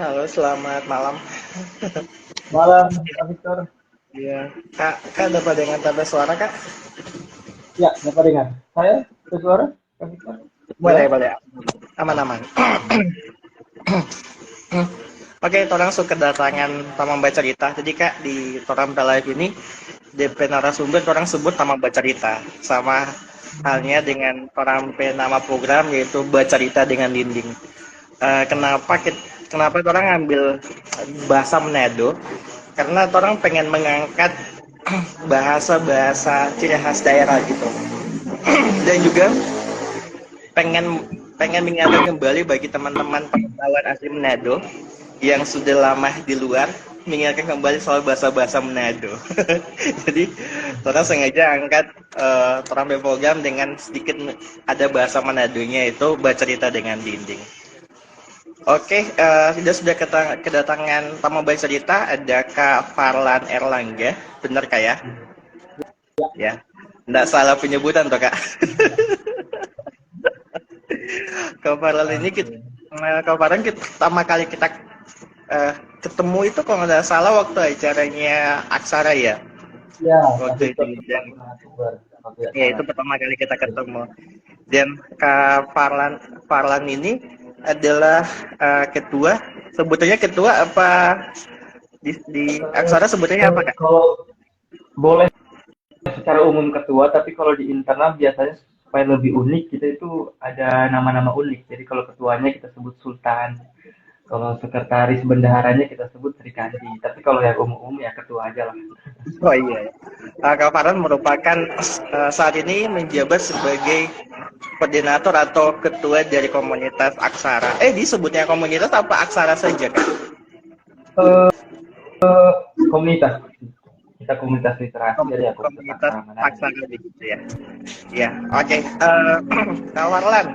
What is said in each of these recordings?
Halo, selamat malam. Malam, Kak Victor. Iya, Kak dapat dengan tanda suara, Kak? Ya, dapat dengar. Saya bersuara, Kak Victor. Boleh, Jelas? boleh. Aman-aman. Oke, orang suka kedatangan taman baca cerita. Jadi, Kak, di Toram Live ini, DP narasumber orang sebut taman baca cerita. Sama halnya dengan orang nama program, yaitu baca cerita dengan dinding. Kenapa orang ngambil bahasa Manado? Karena orang pengen mengangkat bahasa-bahasa ciri khas daerah gitu. Dan juga pengen pengen mengingatkan kembali bagi teman-teman pengetahuan asli Manado yang sudah lama di luar, mengingatkan kembali soal bahasa-bahasa Manado. Jadi orang sengaja angkat orang program dengan sedikit ada bahasa Manadonya, itu bercerita dengan dinding. Oke, sudah kedatangan tamu bercerita, ada Kak Farlan Erlangga, benar Kak ya? Ya, nggak salah penyebutan toh Kak. Kemarin ini kemarin kita pertama kali kita ketemu itu kalau nggak salah waktu acaranya Aksara ya, Ya, Kak waktu itu. Victor Dan sebagai narasumber, kalau tidak ya salah. itu pertama kali kita ketemu. Dan Kak Farlan ini adalah ketua, sebutannya ketua apa di Aksara sebutannya apa Kak? Kalau boleh secara umum ketua, tapi kalau di internal biasanya supaya lebih unik, kita itu ada nama-nama unik. Jadi kalau ketuanya kita sebut Sultan, kalau sekretaris bendaharanya kita sebut Sri Kandi. Tapi kalau yang umum-umum ya ketua aja lah. Oh iya. Kak Farhan merupakan saat ini menjabat sebagai koordinator atau ketua dari komunitas Aksara. Disebutnya komunitas apa Aksara saja kan? Eh, Komunitas. Kita komunitas literasi, jadi ya komunitas Komunitas aksara Manado. Aksara begitu ya. Ya, oke. Kak Farhan,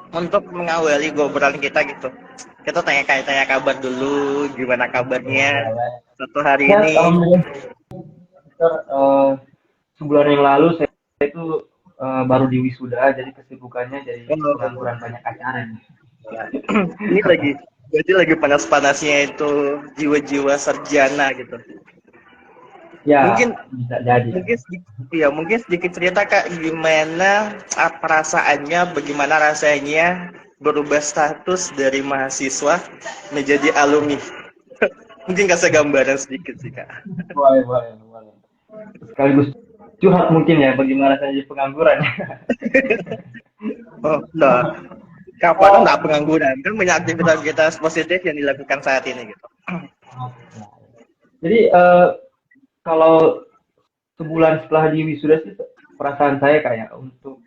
untuk mengawali obrolan kita gitu, kita tanya kabar dulu, gimana kabarnya Boleh. satu hari Ya, ini? alhamdulillah. Dokter, sebulan yang lalu saya itu baru di wisuda, jadi kesibukannya jadi Oh, pengangguran banyak acara nih. ya. Ini berarti lagi panas-panasnya itu jiwa-jiwa sarjana gitu. Ya, Mungkin bisa jadi. mungkin sedikit cerita Kak, gimana perasaannya, bagaimana rasanya berubah status dari mahasiswa menjadi alumni. Mungkin kasih gambaran sedikit sih Kak. Boleh, boleh, boleh. Sekaligus curhat mungkin ya, bagaimana saya jadi pengangguran. Oh, toh. Kapan nggak pengangguran, kan banyak aktivitas positif yang dilakukan saat ini gitu. Jadi kalau sebulan setelah di wisuda sih perasaan saya kayak untuk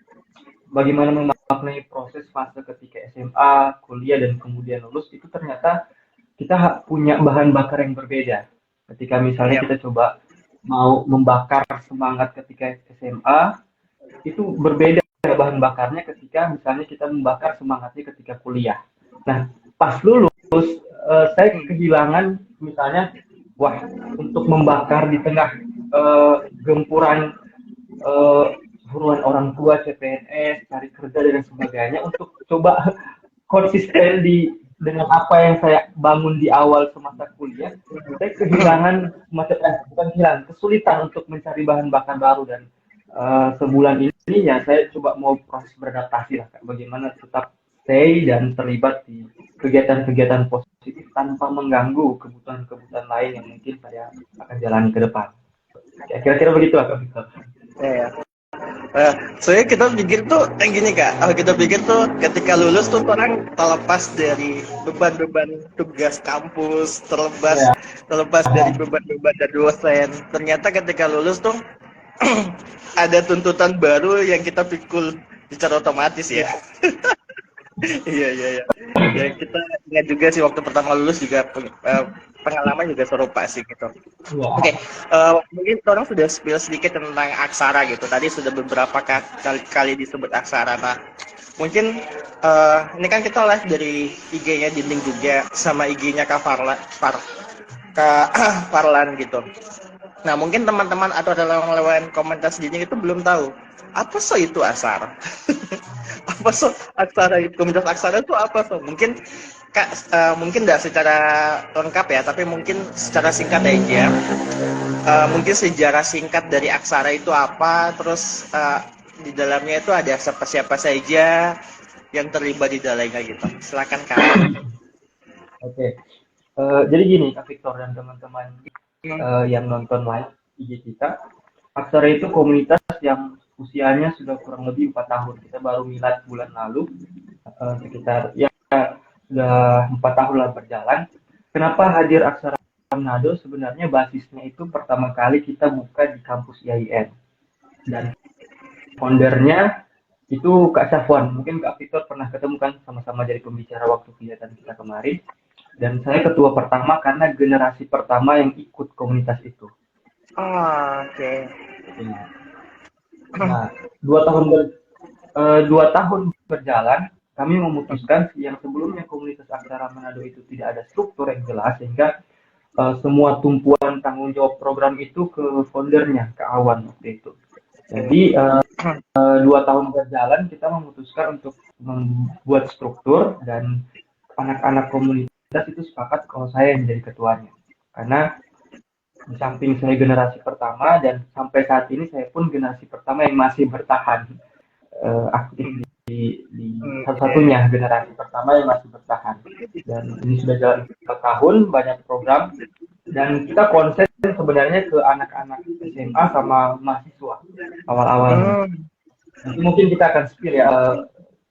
bagaimana memaknai proses fase ketika SMA, kuliah dan kemudian lulus itu ternyata kita punya bahan bakar yang berbeda. Ketika misalnya Ya, kita coba mau membakar semangat ketika SMA, itu berbeda bahan bakarnya ketika misalnya kita membakar semangatnya ketika kuliah. Nah, pas lulus, saya kehilangan misalnya, wah, untuk membakar di tengah gempuran eh, buruan orang tua, CPNS, cari kerja dan sebagainya, untuk coba konsisten dengan apa yang saya bangun di awal semasa kuliah, saya kehilangan bukan kehilangan, kesulitan untuk mencari bahan bakar baru. Dan sebulan ini ya saya coba mau proses beradaptasi lah Kak, bagaimana tetap stay dan terlibat di kegiatan-kegiatan positif tanpa mengganggu kebutuhan-kebutuhan lain yang mungkin saya akan jalani ke depan. Ya, kira-kira begitu lah Kak Victor. ya. Soalnya kita pikir tuh kayak gini Kak, kalau kita pikir tuh ketika lulus tuh orang terlepas dari beban-beban tugas kampus, terlepas Ya, terlepas dari beban-beban dari dosen. Ternyata ketika lulus tuh ada tuntutan baru yang kita pikul secara otomatis ya. ya, Iya iya iya. Ya kita ingat juga sih waktu pertama lulus juga pengalaman juga serupa sih gitu. Oke, ya. mungkin orang sudah spill sedikit tentang Aksara gitu. Tadi sudah beberapa kali disebut Aksara. Nah, mungkin ini kan kita live dari IG-nya Dinding juga sama IG-nya Kak Farlan gitu. Nah, mungkin teman-teman atau relawan-relawan komunitas dinding itu belum tahu apa so itu aksara. Apa so aksara itu, komunitas aksara itu apa so? Mungkin Kak, mungkin tidak secara lengkap ya, tapi mungkin secara singkat aja. Mungkin sejarah singkat dari aksara itu apa, terus di dalamnya itu ada siapa-siapa saja yang terlibat di dalamnya gitu. Silakan Kak. Oke. Jadi gini, Kak Victor dan teman-teman yang nonton live IG kita, Aksara itu komunitas yang usianya sudah kurang lebih 4 tahun. Kita baru milad bulan lalu, sekitar ya sudah 4 tahun lah berjalan. Kenapa hadir Aksara Manado? Sebenarnya basisnya itu pertama kali kita buka di kampus IAIN. Dan foundernya itu Kak Syafwan. Mungkin Kak Victor pernah ketemu kan, sama-sama jadi pembicara waktu kegiatan kita kemarin. Dan saya ketua pertama karena generasi pertama yang ikut komunitas itu. Oh, oke. Nah, 2 tahun berjalan, kami memutuskan yang sebelumnya komunitas Aksara Manado itu tidak ada struktur yang jelas, sehingga semua tumpuan tanggung jawab program itu ke foundernya, ke Awan waktu itu. Jadi 2 tahun berjalan kita memutuskan untuk membuat struktur, dan anak-anak komunitas itu sepakat kalau saya yang menjadi ketuanya. Karena di samping saya generasi pertama, dan sampai saat ini saya pun generasi pertama yang masih bertahan aktif di satu-satunya generasi pertama yang masih bertahan. Dan ini sudah jalan 4 tahun, banyak program, dan kita konsen sebenarnya ke anak-anak SMA sama mahasiswa awal-awalnya. Nanti mungkin kita akan spill ya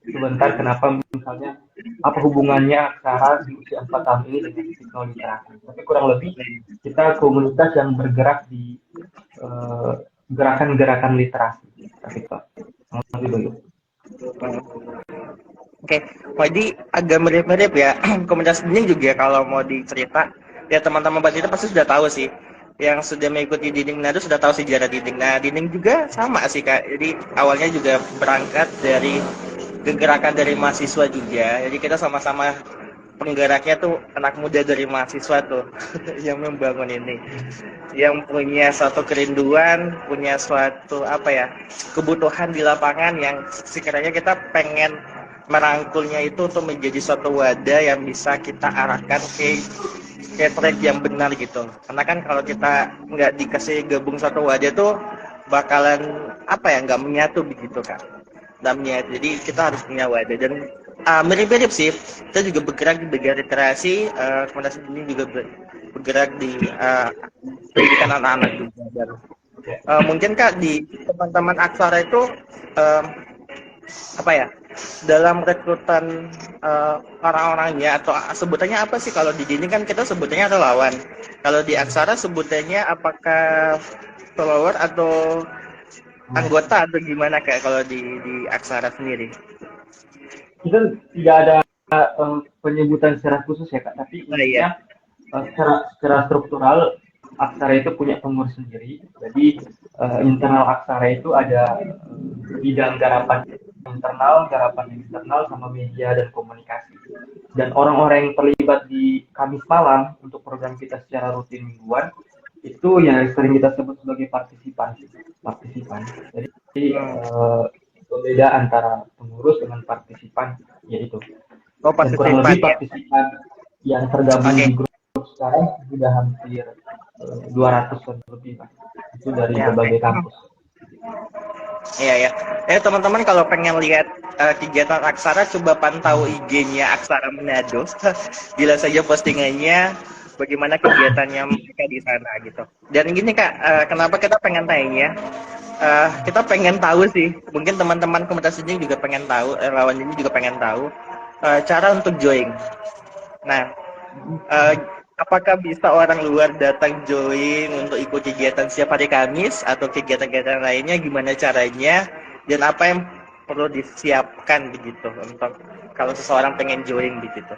sebentar kenapa misalnya apa hubungannya aksara di usia 4 tahun ini dengan teknologi. Tapi kurang lebih kita komunitas yang bergerak di gerakan-gerakan literasi. Lebih bagus. Oke, jadi agak mirip-mirip ya. Komunitas dinding juga kalau mau dicerita, ya teman-teman kita pasti sudah tahu sih. Yang sudah mengikuti dinding Manado sudah tahu sejarah dinding. Nah, dinding juga sama sih Kak. Jadi awalnya juga berangkat dari gerakan dari mahasiswa juga. Jadi kita sama-sama penggeraknya tuh anak muda dari mahasiswa tuh yang membangun ini, yang punya suatu kerinduan, punya suatu apa ya, kebutuhan di lapangan yang sekiranya kita pengen merangkulnya itu untuk menjadi suatu wadah yang bisa kita arahkan ke track yang benar gitu. Karena kan kalau kita nggak dikasih gabung satu wadah tuh bakalan apa ya, nggak menyatu begitu Kak. Dalamnya. Jadi kita harus punya wadah, dan mirip-mirip sih. Kita juga bergerak di bidang literasi, komunitas ini juga bergerak di pendidikan anak-anak juga. Dan mungkin Kak di teman-teman aksara itu apa ya, dalam rekrutan orang-orangnya atau sebutannya apa sih, kalau di dinding kan kita sebutannya relawan. Kalau di aksara sebutannya apakah follower atau anggota atau gimana Kak kalau di aksara sendiri? Kita tidak ada penyebutan secara khusus ya Kak, tapi intinya secara struktural aksara itu punya pengurus sendiri. Jadi internal aksara itu ada bidang garapan internal, garapan eksternal, sama media dan komunikasi. Dan orang-orang yang terlibat di Kamis malam untuk program kita secara rutin mingguan itu yang sering kita sebut sebagai partisipan. Jadi beda antara pengurus dengan partisipan, yaitu kurang lebih partisipan yang tergabung di grup sekarang sudah hampir 200 lebih Pak. Itu dari berbagai kampus. Iya ya. Teman-teman kalau pengen lihat kegiatan Aksara, coba pantau IG-nya Aksara Manado. Gila saja postingannya, bagaimana kegiatannya mereka di sana gitu. Dan gini Kak, kenapa kita pengen tanya? Kita pengen tahu sih, mungkin teman-teman komunitas ini juga pengen tahu, relawan ini juga pengen tahu cara untuk join. Nah, apakah bisa orang luar datang join untuk ikut kegiatan setiap hari Kamis atau kegiatan-kegiatan lainnya, gimana caranya dan apa yang perlu disiapkan begitu untuk kalau seseorang pengen join begitu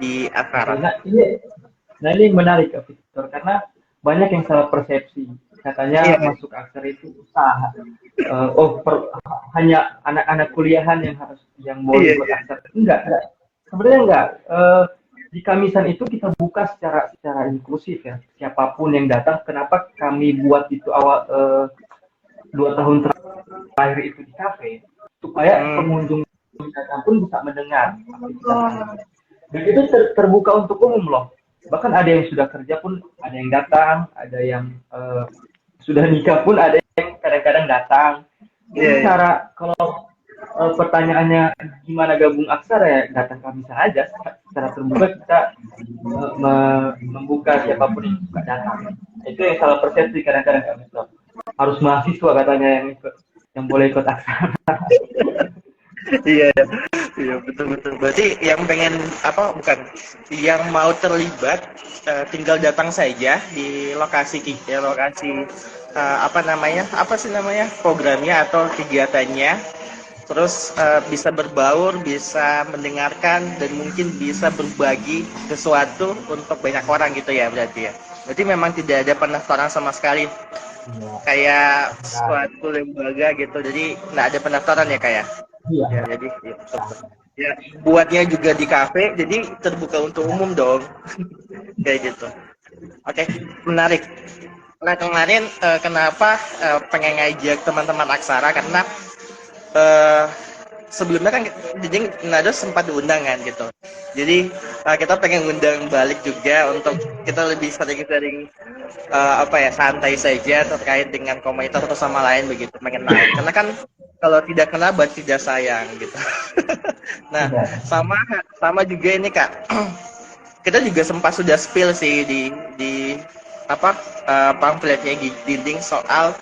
di Aksara? Nah ini menarik Victor, karena banyak yang salah persepsi. Katanya masuk Aksara itu usaha. Hanya anak-anak kuliahan yang boleh ikut Aksara. Enggak. Sebenarnya enggak. di Kamisan itu kita buka secara inklusif ya, siapapun yang datang. Kenapa kami buat itu awal 2 tahun terakhir itu di kafe, supaya pengunjung yang datang pun bisa mendengar aktivitas kami. Dan itu terbuka untuk umum loh. Bahkan ada yang sudah kerja pun ada yang datang, ada yang sudah nikah pun ada yang kadang-kadang datang. Jadi cara kalau pertanyaannya gimana gabung Aksara, ya datang kami saja secara terbuka, kita membuka siapapun yang suka datang. Itu yang salah persepsi kadang-kadang kami harus mahasiswa katanya yang boleh ikut Aksara. Iya, iya betul. Berarti yang pengen yang mau terlibat tinggal datang saja di lokasi programnya atau kegiatannya, terus bisa berbaur, bisa mendengarkan, dan mungkin bisa berbagi sesuatu untuk banyak orang gitu ya berarti ya. Berarti memang tidak ada pendaftaran sama sekali, kayak suatu lembaga gitu, jadi nggak ada pendaftaran ya kayak. Iya. Ya, jadi ya buatnya juga di kafe, jadi terbuka untuk umum dong. Kayak gitu. Oke, menarik. Nah kemarin kenapa pengen ngajak teman-teman Aksara, karena sebelumnya kan jadi Nado sempat diundang kan gitu. Jadi kita pengen undang balik juga untuk kita lebih sering-sering santai saja terkait dengan komunitas atau sama lain begitu, mengenal. Karena kan kalau tidak kenal berarti tidak sayang gitu. Nah, sama juga ini Kak. Kita juga sempat sudah spill sih di pamfletnya di dinding soal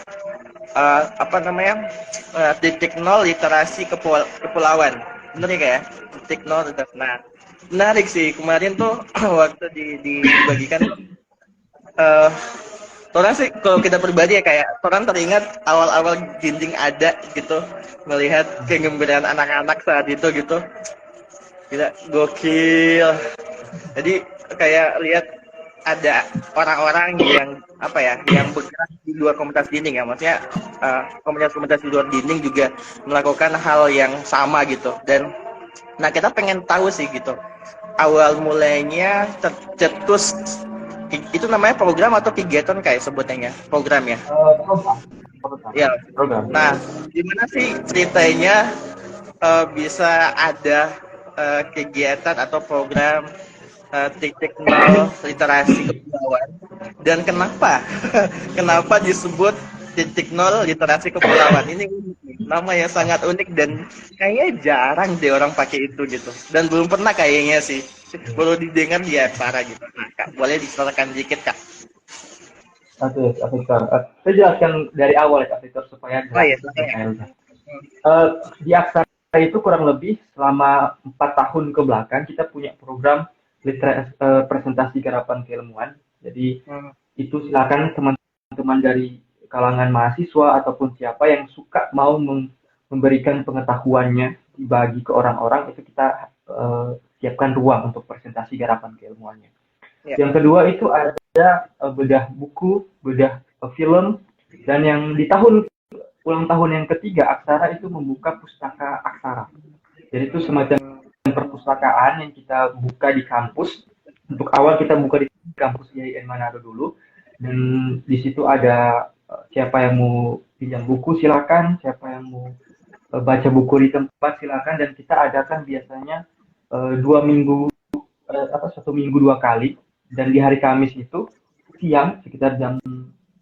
titik nol literasi kepulauan. Bener ya kayak titik nol. Nah, menarik sih kemarin tuh waktu dibagikan orang sih, kalau kita pribadi ya kayak orang teringat awal-awal dinding ada gitu, melihat kegembiraan anak-anak saat itu gitu, gila, gokil. Jadi kayak lihat ada orang-orang yang bergerak di luar komunitas dinding ya, maksudnya komunitas-komunitas di luar dinding juga melakukan hal yang sama gitu. Dan nah kita pengen tahu sih gitu, awal mulainya tercetus itu namanya program atau kegiatan kayak sebutannya program ya? Ya. Nah, gimana sih ceritanya bisa ada kegiatan atau program titik nol literasi kepulauan, dan kenapa kenapa disebut titik nol literasi kepulauan? Ini nama yang sangat unik dan kayaknya jarang deh orang pakai itu gitu, dan belum pernah kayaknya sih, baru didengar di Aksara gitu. Nah Kak, boleh diceritakan dikit Kak? Oke, Kak Victor. Saya jelaskan dari awal ya Kak Victor supaya jelas. Di Aksara itu kurang lebih selama 4 tahun ke belakang kita punya program presentasi garapan keilmuan. Jadi itu silakan teman-teman dari kalangan mahasiswa ataupun siapa yang suka mau memberikan pengetahuannya dibagi ke orang-orang, itu kita siapkan ruang untuk presentasi garapan keilmuannya. Yang kedua itu ada bedah buku, bedah film, dan yang di ulang tahun yang ketiga Aksara itu membuka pustaka Aksara. Jadi itu semacam perpustakaan yang kita buka di kampus. Untuk awal kita buka di kampus IAIN Manado dulu, dan di situ ada siapa yang mau pinjam buku silakan, siapa yang mau baca buku di tempat silakan, dan kita adakan biasanya 1 minggu 2 kali. Dan di hari Kamis itu siang sekitar jam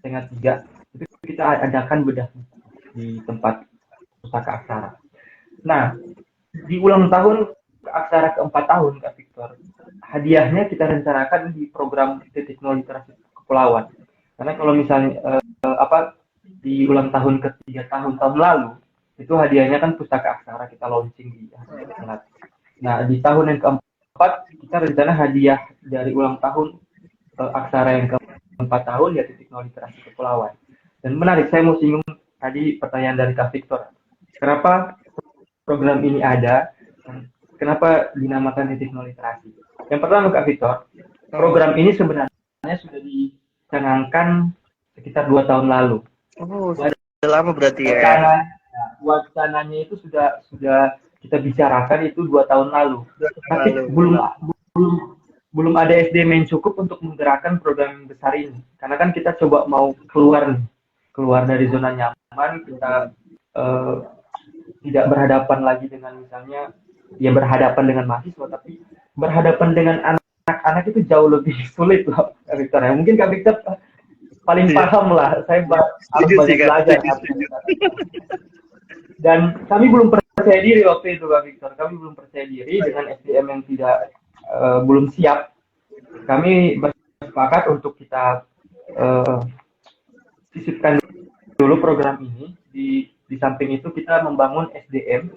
2:30 itu kita adakan bedah di tempat pustaka Aksara. Nah, di ulang tahun Aksara ke-4 tahun Kak Victor, hadiahnya kita rencanakan di program titik nol literasi kepulauan. Karena kalau misalnya di ulang tahun ke-3 tahun lalu itu hadiahnya kan pustaka Aksara, kita launching di hari Jumat. Nah, di tahun yang ke-4 kita rencana hadiah dari ulang tahun Aksara yang ke-4 tahun ya titik nol literasi kepulauan. Dan menarik, saya mau singgung tadi pertanyaan dari Kak Victor. Kenapa program ini ada? Kenapa dinamakan titik nol literasi? Yang pertama Kak Victor, program ini sebenarnya sudah dicanangkan sekitar 2 tahun lalu. Oh, sudah lama berarti ya. Wacananya itu sudah kita bicarakan itu 2 tahun lalu. Tapi belum ada SDM yang cukup untuk menggerakkan program yang besar ini. Karena kan kita coba mau keluar nih, keluar dari zona nyaman, kita tidak berhadapan lagi dengan misalnya ya berhadapan dengan mahasiswa, tapi berhadapan dengan anak-anak itu jauh lebih sulit loh, Kak Victor. Ya, mungkin Kak Victor paling paham lah. Saya harus banyak belajar. Dan kami belum percaya diri waktu itu, Kak Victor. Kami belum percaya diri dengan SDM yang tidak belum siap. Kami bersepakat untuk kita sisipkan dulu program ini. Di samping itu kita membangun SDM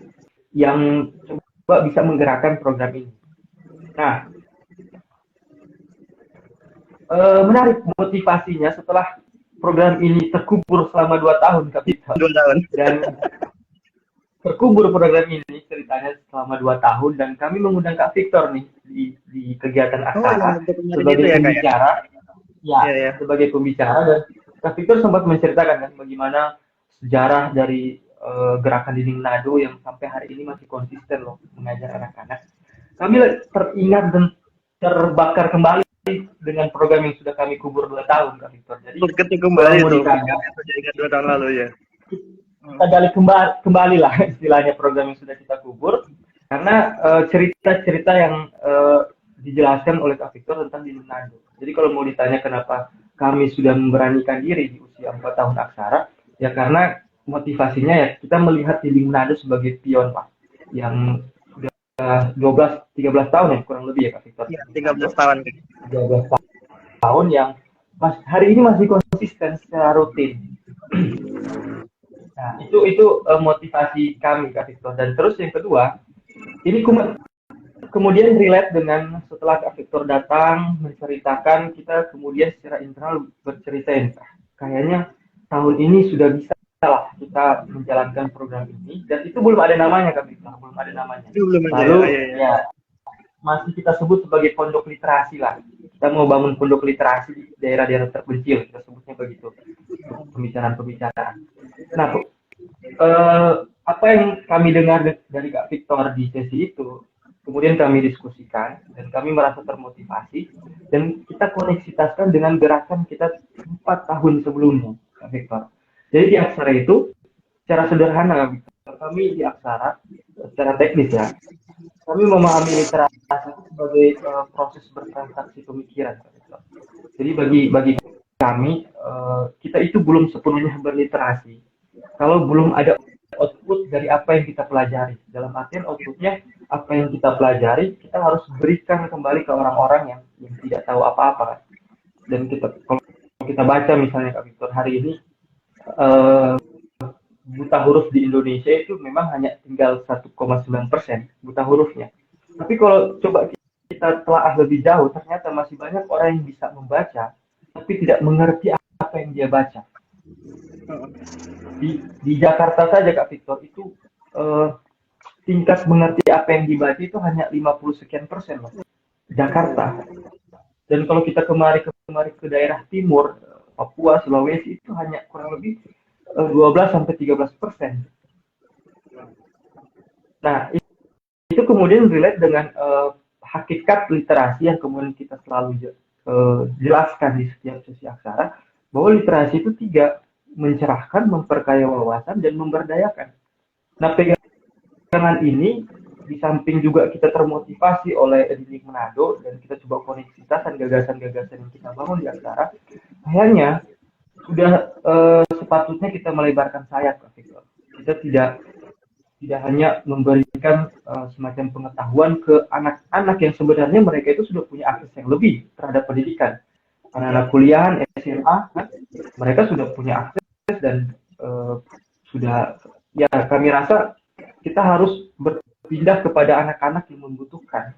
yang coba bisa menggerakkan program ini. Nah, menarik motivasinya setelah program ini terkubur selama 2 tahun, Kak Victor. 2 tahun. Dan terkubur program ini ceritanya selama 2 tahun, dan kami mengundang Kak Victor nih di kegiatan aksara sebagai pembicara. Ya, sebagai pembicara, dan Kak Victor sempat menceritakan kan bagaimana sejarah dari gerakan dinding nado yang sampai hari ini masih konsisten loh mengajar anak-anak. Kami teringat dan terbakar kembali dengan program yang sudah kami kubur 2 tahun, Kak Victor. Jadi ketika kembali itu, 2 tahun lalu ya. Kita gali kembali lah istilahnya program yang sudah kita kubur, karena cerita-cerita yang dijelaskan oleh Kak Victor tentang dinding nado. Jadi kalau mau ditanya kenapa kami sudah memberanikan diri di usia 4 tahun aksara, ya karena motivasinya ya kita melihat dinding nado sebagai pion Pak, yang sudah 12-13 tahun ya kurang lebih ya Kak Victor. Ya, 13 tahun. 13 tahun yang hari ini masih konsisten secara rutin. Nah, itu motivasi kami Kak Victor. Dan terus yang kedua, ini kemudian relate dengan setelah Kak Victor datang menceritakan, kita kemudian secara internal bercerita, kayaknya tahun ini sudah bisa lah kita menjalankan program ini, dan itu belum ada namanya Kak Victor, belum ada namanya. Lalu ya masih kita sebut sebagai pondok literasi lah. Kita mau bangun pondok literasi di daerah-daerah terpencil, kita sebutnya begitu. Pembicaraan. Nah, apa yang kami dengar dari Kak Victor di sesi itu, kemudian kami diskusikan dan kami merasa termotivasi, dan kita koneksitaskan dengan gerakan kita 4 tahun sebelumnya, Kak Victor. Jadi di aksara itu, secara sederhana Kak Victor, kami di aksara secara teknis ya, kami memahami literasi sebagai proses bertransaksi pemikiran, Kak Victor. Jadi bagi kami, kita itu belum sepenuhnya berliterasi kalau belum ada output dari apa yang kita pelajari. Dalam artian outputnya, apa yang kita pelajari, kita harus berikan kembali ke orang-orang yang tidak tahu apa-apa. Dan kalau kita baca misalnya Kak Victor, hari ini buta huruf di Indonesia itu memang hanya tinggal 1,9% buta hurufnya. Tapi kalau coba kita telah lebih jauh, ternyata masih banyak orang yang bisa membaca, tapi tidak mengerti apa yang dia baca. Di Jakarta saja Kak Victor itu tingkat mengerti apa yang dibaca itu hanya 50 sekian persen loh. Jakarta. Dan kalau kita kemari ke daerah timur, Papua, Sulawesi, itu hanya kurang lebih 12-13%. Nah, itu kemudian relate dengan hakikat literasi yang kemudian kita selalu jelaskan di setiap sesi aksara, bahwa literasi itu 3, mencerahkan, memperkaya wawasan, dan memberdayakan. Nah, pegangan ini di samping juga kita termotivasi oleh Dinding Manado dan kita coba koneksitasan gagasan-gagasan yang kita bangun di aksara, akhirnya sudah sepatutnya kita melebarkan sayap, Kak Victor. Kita tidak hanya memberikan semacam pengetahuan ke anak-anak yang sebenarnya mereka itu sudah punya akses yang lebih terhadap pendidikan. Anak-anak kuliahan, SMA, kan, mereka sudah punya akses dan sudah, ya kami rasa kita harus berpindah kepada anak-anak yang membutuhkan.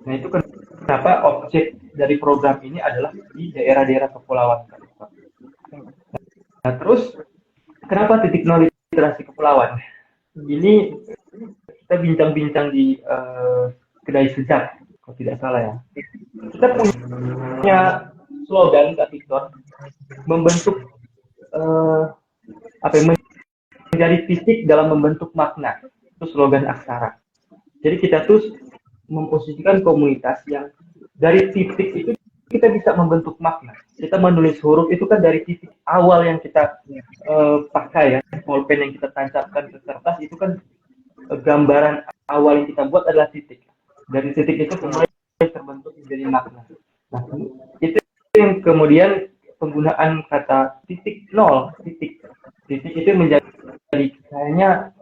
Nah, itu kenapa objek dari program ini adalah di daerah-daerah kepulauan. Nah, terus kenapa titik nol literasi kepulauan? Ini kita bincang-bincang di kedai sejak, kalau tidak salah ya. Kita punya slogan Kak Victor, membentuk menjadi titik dalam membentuk makna. Itu slogan aksara. Jadi kita tuh memposisikan komunitas yang dari titik itu kita bisa membentuk makna. Kita menulis huruf itu kan dari titik awal yang kita pakai ya, pulpen yang kita tancapkan ke kertas itu kan gambaran awal yang kita buat adalah titik. Dari titik itu kemudian terbentuk menjadi makna. Nah, itu yang kemudian penggunaan kata titik nol, titik itu menjadi kayaknya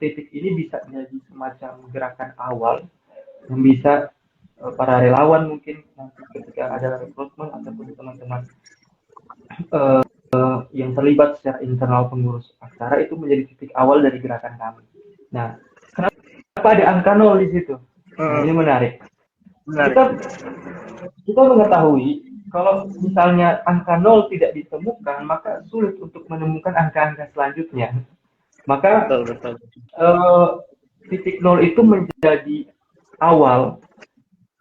titik ini bisa jadi semacam gerakan awal yang bisa para relawan mungkin nanti ketika ada rekrutmen ataupun teman-teman yang terlibat secara internal pengurus aksara itu menjadi titik awal dari gerakan kami. Nah, kenapa ada angka 0 di situ? Nah, ini menarik. Kita mengetahui kalau misalnya angka 0 tidak ditemukan, maka sulit untuk menemukan angka-angka selanjutnya. Maka betul. Titik 0 itu menjadi awal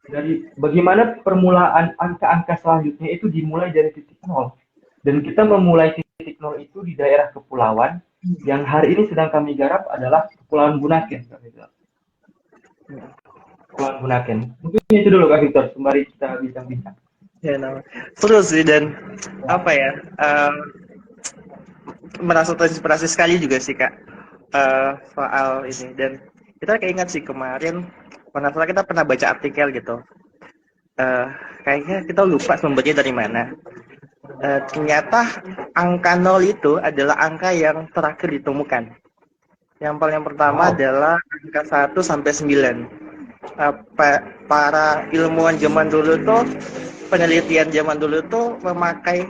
dari bagaimana permulaan angka-angka selanjutnya itu dimulai dari titik 0. Dan kita memulai titik 0 itu di daerah kepulauan yang hari ini sedang kami garap adalah Kepulauan Bunaken. Kepulauan Bunaken. Mungkin itu dulu Kak Victor, sembari kita bincang-bincang. Ya, seru sih dan apa ya, merasa terinspirasi sekali juga sih Kak soal ini. Dan kita kayak ingat sih kemarin pernah kita pernah baca artikel gitu. Kayaknya kita lupa sumbernya dari mana. Ternyata angka 0 itu adalah angka yang terakhir ditemukan. Yang paling pertama adalah angka 1 sampai 9. Para ilmuwan zaman dulu tuh, penelitian zaman dulu tuh memakai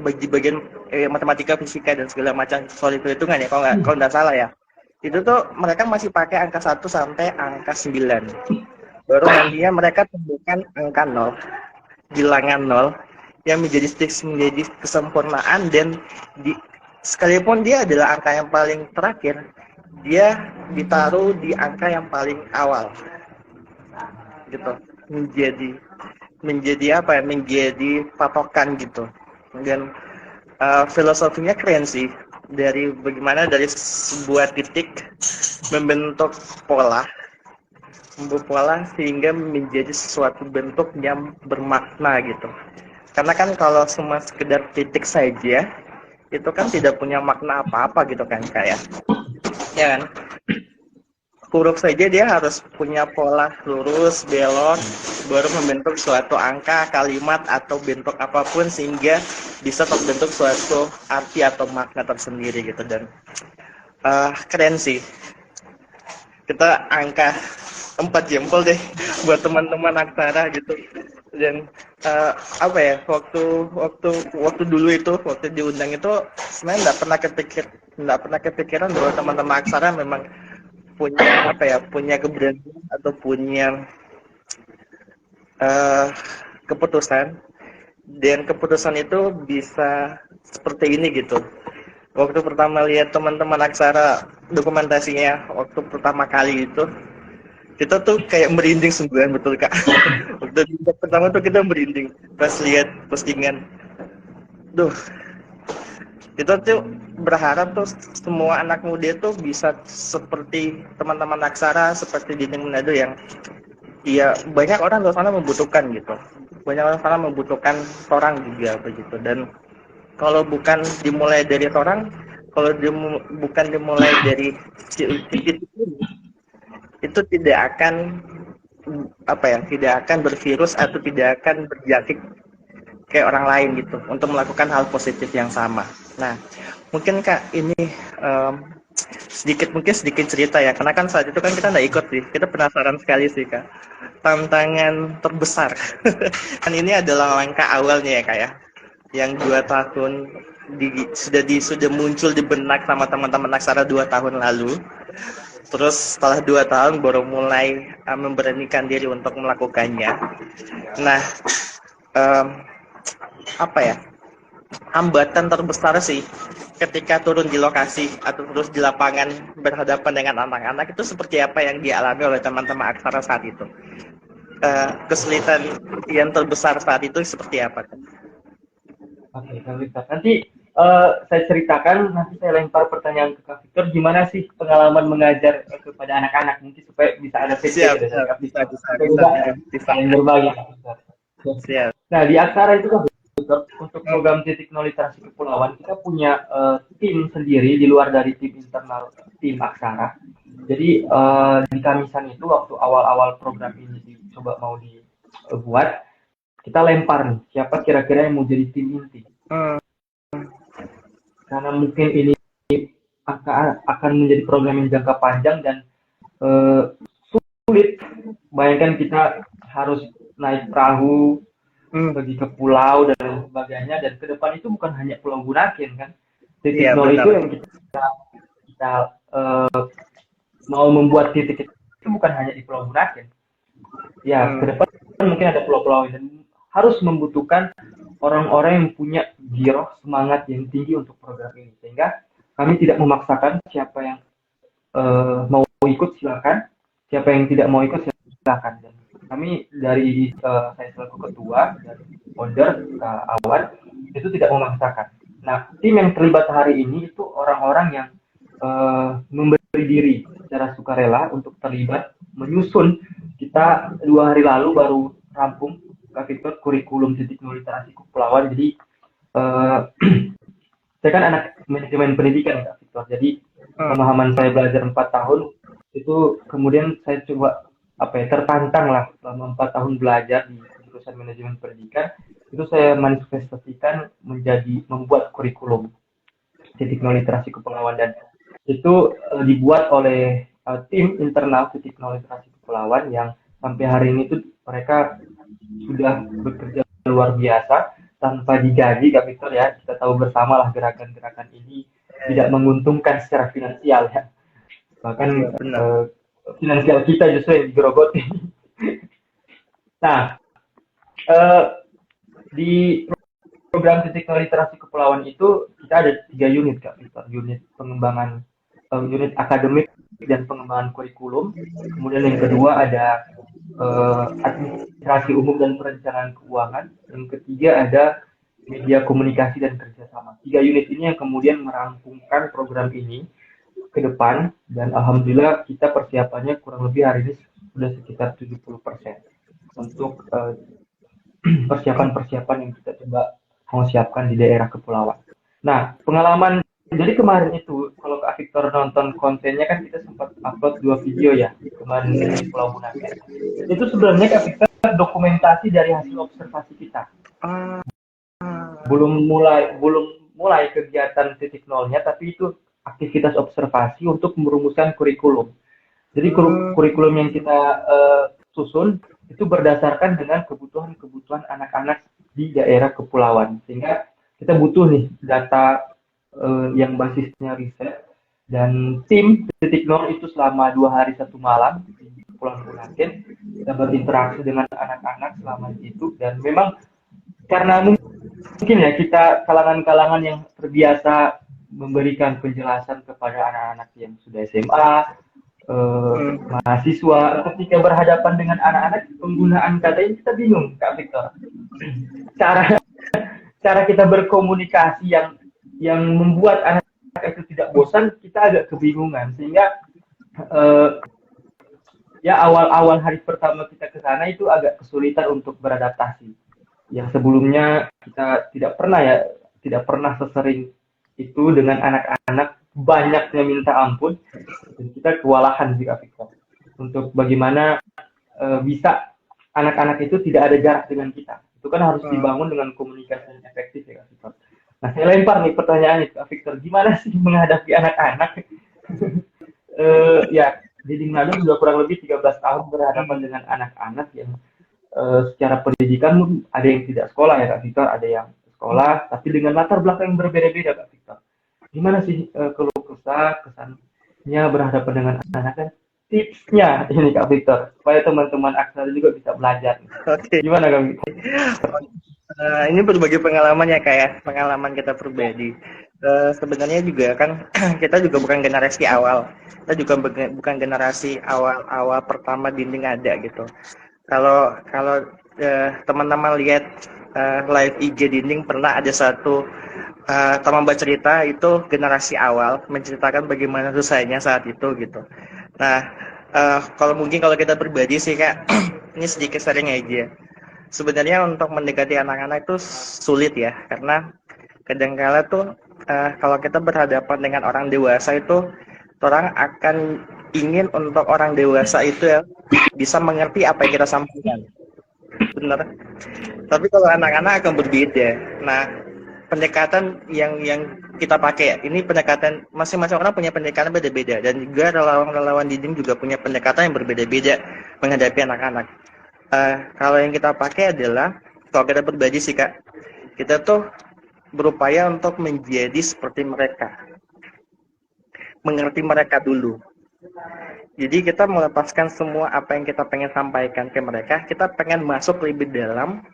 bagian matematika, fisika dan segala macam soal hitungan ya, kalau nggak salah ya. Itu tuh mereka masih pakai angka 1 sampai angka 9. Baru nantinya mereka temukan angka 0, bilangan 0 yang menjadi kesempurnaan, dan sekalipun dia adalah angka yang paling terakhir, dia ditaruh di angka yang paling awal gitu, menjadi apa ya, menjadi patokan gitu. Dan filosofinya keren sih, dari bagaimana dari sebuah titik membentuk pola sehingga menjadi sesuatu bentuk yang bermakna gitu. Karena kan kalau cuma sekedar titik saja itu kan tidak punya makna apa-apa gitu kan, kayak ya kan, huruf saja dia harus punya pola lurus, belok, baru membentuk suatu angka, kalimat, atau bentuk apapun sehingga bisa terbentuk suatu arti atau makna tersendiri gitu. Dan keren sih. Kita angka 4 jempol deh buat teman-teman aksara gitu. Dan apa ya, waktu dulu itu, waktu diundang itu sebenarnya nggak pernah kepikiran bahwa teman-teman aksara memang punya apa ya, punya keberanian atau punya keputusan, dan keputusan itu bisa seperti ini gitu. Waktu pertama lihat teman-teman aksara dokumentasinya waktu pertama kali itu, kita tuh kayak merinding sungguhan, betul Kak. Waktu pertama tuh kita merinding pas lihat postingan. Duh, kita tuh berharap tuh semua anak muda tuh bisa seperti teman-teman aksara, seperti di Manado yang ya banyak orang di sana membutuhkan gitu. Banyak orang sana membutuhkan orang juga begitu. Dan kalau bukan dimulai dari orang, kalau bukan dimulai dari titik itu tidak akan apa ya, tidak akan bervirus atau tidak akan berjangkit kayak orang lain gitu untuk melakukan hal positif yang sama. Nah, mungkin Kak ini sedikit cerita ya, karena kan saat itu kan kita nggak ikut sih, kita penasaran sekali sih Kak, tantangan terbesar kan ini adalah langkah awalnya ya Kak ya, yang 2 tahun sudah muncul di benak sama teman-teman aksara 2 tahun lalu. Terus setelah 2 tahun baru mulai memberanikan diri untuk melakukannya. Nah, apa ya, hambatan terbesar sih ketika turun di lokasi atau terus di lapangan berhadapan dengan anak-anak itu seperti apa yang dialami oleh teman-teman aksara saat itu? Kesulitan yang terbesar saat itu seperti apa? Oke, Kak Victor. Nanti saya ceritakan, nanti saya lempar pertanyaan ke Kak Victor, gimana sih pengalaman mengajar kepada anak-anak, mungkin supaya bisa ada PT Siap, gitu dari siap. Kak Bisa, Victor. bisa, Kita bisa, juga bisa, bisa. saling berbagi, Kak Victor. Siap. Nah, di Aksara itu Kak Victor, untuk Hmm. program titik nol literasi kepulauan, kita punya tim sendiri di luar dari tim internal tim Aksara. Jadi di Kamisan itu waktu awal-awal program ini dicoba mau dibuat, kita lempar nih, siapa kira-kira yang mau jadi tim inti. Hmm. Karena mungkin ini akan menjadi program yang jangka panjang dan eh, sulit. Bayangkan kita harus naik perahu Hmm. pergi ke pulau dan lain sebagainya, dan ke depan itu bukan hanya Pulau Bunaken kan. Titik Iya, nol itu benar. yang kita mau membuat titik itu bukan hanya di Pulau Bunaken. Ya, ke Hmm. depan mungkin ada pulau-pulau dan harus membutuhkan orang-orang yang punya giroh semangat yang tinggi untuk program ini, sehingga kami tidak memaksakan siapa yang mau ikut silakan, siapa yang tidak mau ikut silakan. Dan kami dari saya selaku ketua dan founder Awan itu tidak memaksakan. Nah, tim yang terlibat hari ini itu orang-orang yang memberi diri secara sukarela untuk terlibat menyusun. Kita 2 hari lalu baru rampung Kak Victor kurikulum titik nol literasi kepulauan. Jadi eh, saya kan anak manajemen pendidikan Kak Victor. Jadi Hmm. pemahaman saya belajar 4 tahun itu kemudian saya coba tertantang lah selama 4 tahun belajar di jurusan manajemen pendidikan, itu saya manifestasikan menjadi membuat kurikulum titik nol literasi kepulauan, dan itu dibuat oleh tim internal titik nol literasi kepulauan yang sampai hari ini tuh mereka sudah bekerja luar biasa tanpa digaji Kak Victor ya. Kita tahu bersama lah gerakan-gerakan ini tidak menguntungkan secara finansial ya. Bahkan Iya, benar. finansial kita justru yang digerogoti. Nah, eh, di program titik nol literasi kepulauan itu kita ada 3 unit Kak Victor. Unit pengembangan, unit akademik dan pengembangan kurikulum. Kemudian yang kedua ada administrasi umum dan perencanaan keuangan. Yang ketiga ada media komunikasi dan kerjasama. 3 unit ini yang kemudian merampungkan program ini ke depan, dan alhamdulillah kita persiapannya kurang lebih hari ini sudah sekitar 70% untuk persiapan-persiapan yang kita coba mau siapkan di daerah kepulauan. Nah, pengalaman jadi kemarin itu, kalau Kak Victor nonton kontennya kan kita sempat upload 2 video ya kemarin di Pulau Bunaken. Itu sebenarnya Kak Victor dokumentasi dari hasil observasi kita. Ah. Belum mulai kegiatan titik nolnya, tapi itu aktivitas observasi untuk merumuskan kurikulum. Jadi Hmm. kurikulum yang kita susun itu berdasarkan dengan kebutuhan anak-anak di daerah kepulauan, sehingga kita butuh nih data yang basisnya riset, dan tim titik nol itu selama 2 hari 1 malam di Pulau Bunaken kita berinteraksi dengan anak-anak selama itu, dan memang karena mungkin ya kita kalangan-kalangan yang terbiasa memberikan penjelasan kepada anak-anak yang sudah SMA, Hmm. mahasiswa, ketika berhadapan dengan anak-anak penggunaan kata ini kita bingung Kak Victor. Cara cara kita berkomunikasi yang membuat anak itu tidak bosan, kita agak kebingungan, sehingga ya awal-awal hari pertama kita ke sana itu agak kesulitan untuk beradaptasi. Yang sebelumnya kita tidak pernah sesering itu dengan anak-anak, banyaknya minta ampun, dan kita kewalahan jika Victor untuk bagaimana bisa anak-anak itu tidak ada jarak dengan kita. Itu kan harus dibangun dengan komunikasi yang efektif ya Kak Victor. Nah, saya lempar nih pertanyaan Kak Victor, gimana sih menghadapi anak-anak? Ya, di Manado sudah kurang lebih 13 tahun berhadapan Hmm. dengan anak-anak yang secara pendidikan ada yang tidak sekolah ya Kak Victor, ada yang sekolah tapi dengan latar belakang yang berbeda-beda Kak Victor. Gimana sih keluh kesah kesannya berhadapan dengan anak, kan tipsnya ini Kak Victor supaya teman-teman Aksara juga bisa belajar. Oke. Gimana Kak Victor? Ini berbagi pengalaman ya, kayak pengalaman kita pribadi. Sebenarnya juga kan kita juga bukan generasi awal. Kita juga bukan generasi awal-awal pertama dinding ada gitu. Kalau kalau teman-teman lihat live IG dinding, pernah ada satu teman bercerita itu generasi awal menceritakan bagaimana susahnya saat itu gitu. Nah, kalau kita pribadi sih Kak, ini sedikit sharing aja. Sebenarnya untuk mendekati anak-anak itu sulit ya, karena kadangkala tuh kalau kita berhadapan dengan orang dewasa itu, orang akan ingin untuk orang dewasa itu ya bisa mengerti apa yang kita sampaikan. Benar. Tapi kalau anak-anak akan berbeda. Nah, pendekatan yang kita pakai ini pendekatan masing-masing orang punya pendekatan beda-beda, dan juga relawan-relawan didik juga punya pendekatan yang berbeda-beda menghadapi anak-anak. Kalau yang kita pakai adalah, kalau kita berbagi sih Kak, kita tuh berupaya untuk menjadi seperti mereka, mengerti mereka dulu. Jadi kita melepaskan semua apa yang kita pengen sampaikan ke mereka, kita pengen masuk lebih dalam,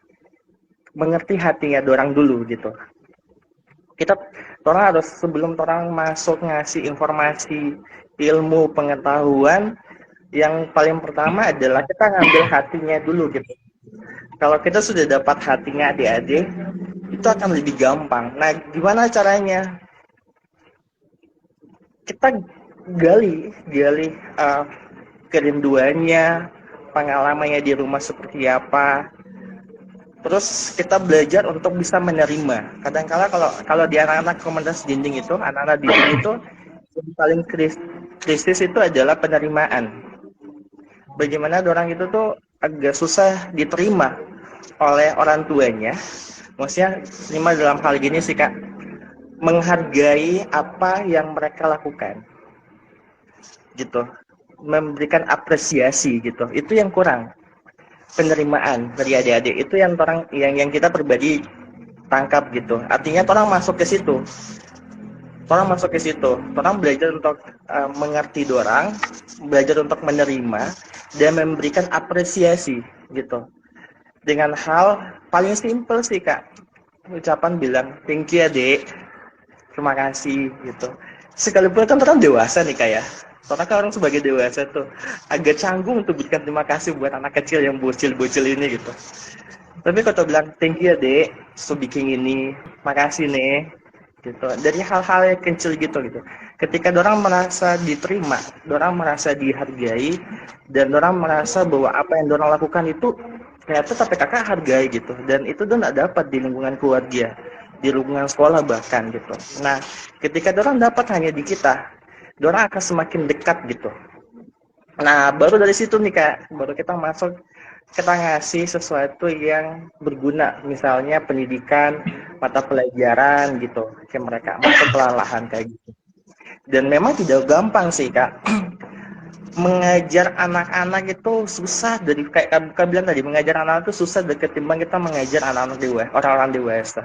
mengerti hatinya dorang dulu gitu. Orang harus sebelum orang masuk ngasih informasi, ilmu, pengetahuan, yang paling pertama adalah kita ngambil hatinya dulu gitu. Kalau kita sudah dapat hatinya adik-adik, itu akan lebih gampang. Nah, gimana caranya? Kita gali kerinduannya, pengalamannya di rumah seperti apa. Terus kita belajar untuk bisa menerima. Kadang-kala kalau di anak-anak komunitas dinding itu, anak-anak dinding itu yang paling krisis itu adalah penerimaan. Bagaimana orang itu tuh agak susah diterima oleh orang tuanya. Maksudnya terima dalam hal gini sih Kak, menghargai apa yang mereka lakukan gitu, memberikan apresiasi gitu, itu yang kurang. Penerimaan dari adik-adik itu yang kita pribadi tangkap gitu. Artinya orang masuk ke situ, orang belajar untuk mengerti dorang, belajar untuk menerima dan memberikan apresiasi gitu, dengan hal paling simpel sih Kak, ucapan bilang thank you Dek, terima kasih gitu. Sekalipun kan orang dewasa nih Kak ya, orang sebagai dewasa tuh agak canggung untuk berikan terima kasih buat anak kecil yang bocil-bocil ini gitu. Tapi kalau bilang thank you Dek, so bikin ini, makasih nih gitu. Dari hal-hal yang kecil gitu. Ketika orang merasa diterima, orang merasa dihargai, dan orang merasa bahwa apa yang orang lakukan itu ternyata sampai kakak hargai gitu, dan itu tuh nggak dapat di lingkungan keluarga, di lingkungan sekolah bahkan gitu. Nah, ketika orang dapat hanya di kita, orang akan semakin dekat gitu. Nah, baru dari situ nih Kak, baru kita masuk, kita ngasih sesuatu yang berguna, misalnya pendidikan, mata pelajaran gitu ke mereka, masuk perlahan kayak gitu. Dan memang tidak gampang sih Kak. Mengajar anak-anak itu susah, dari kayak Kak bilang tadi, mengajar anak-anak itu susah ketimbang kita mengajar anak-anak dewasa, orang-orang dewasa.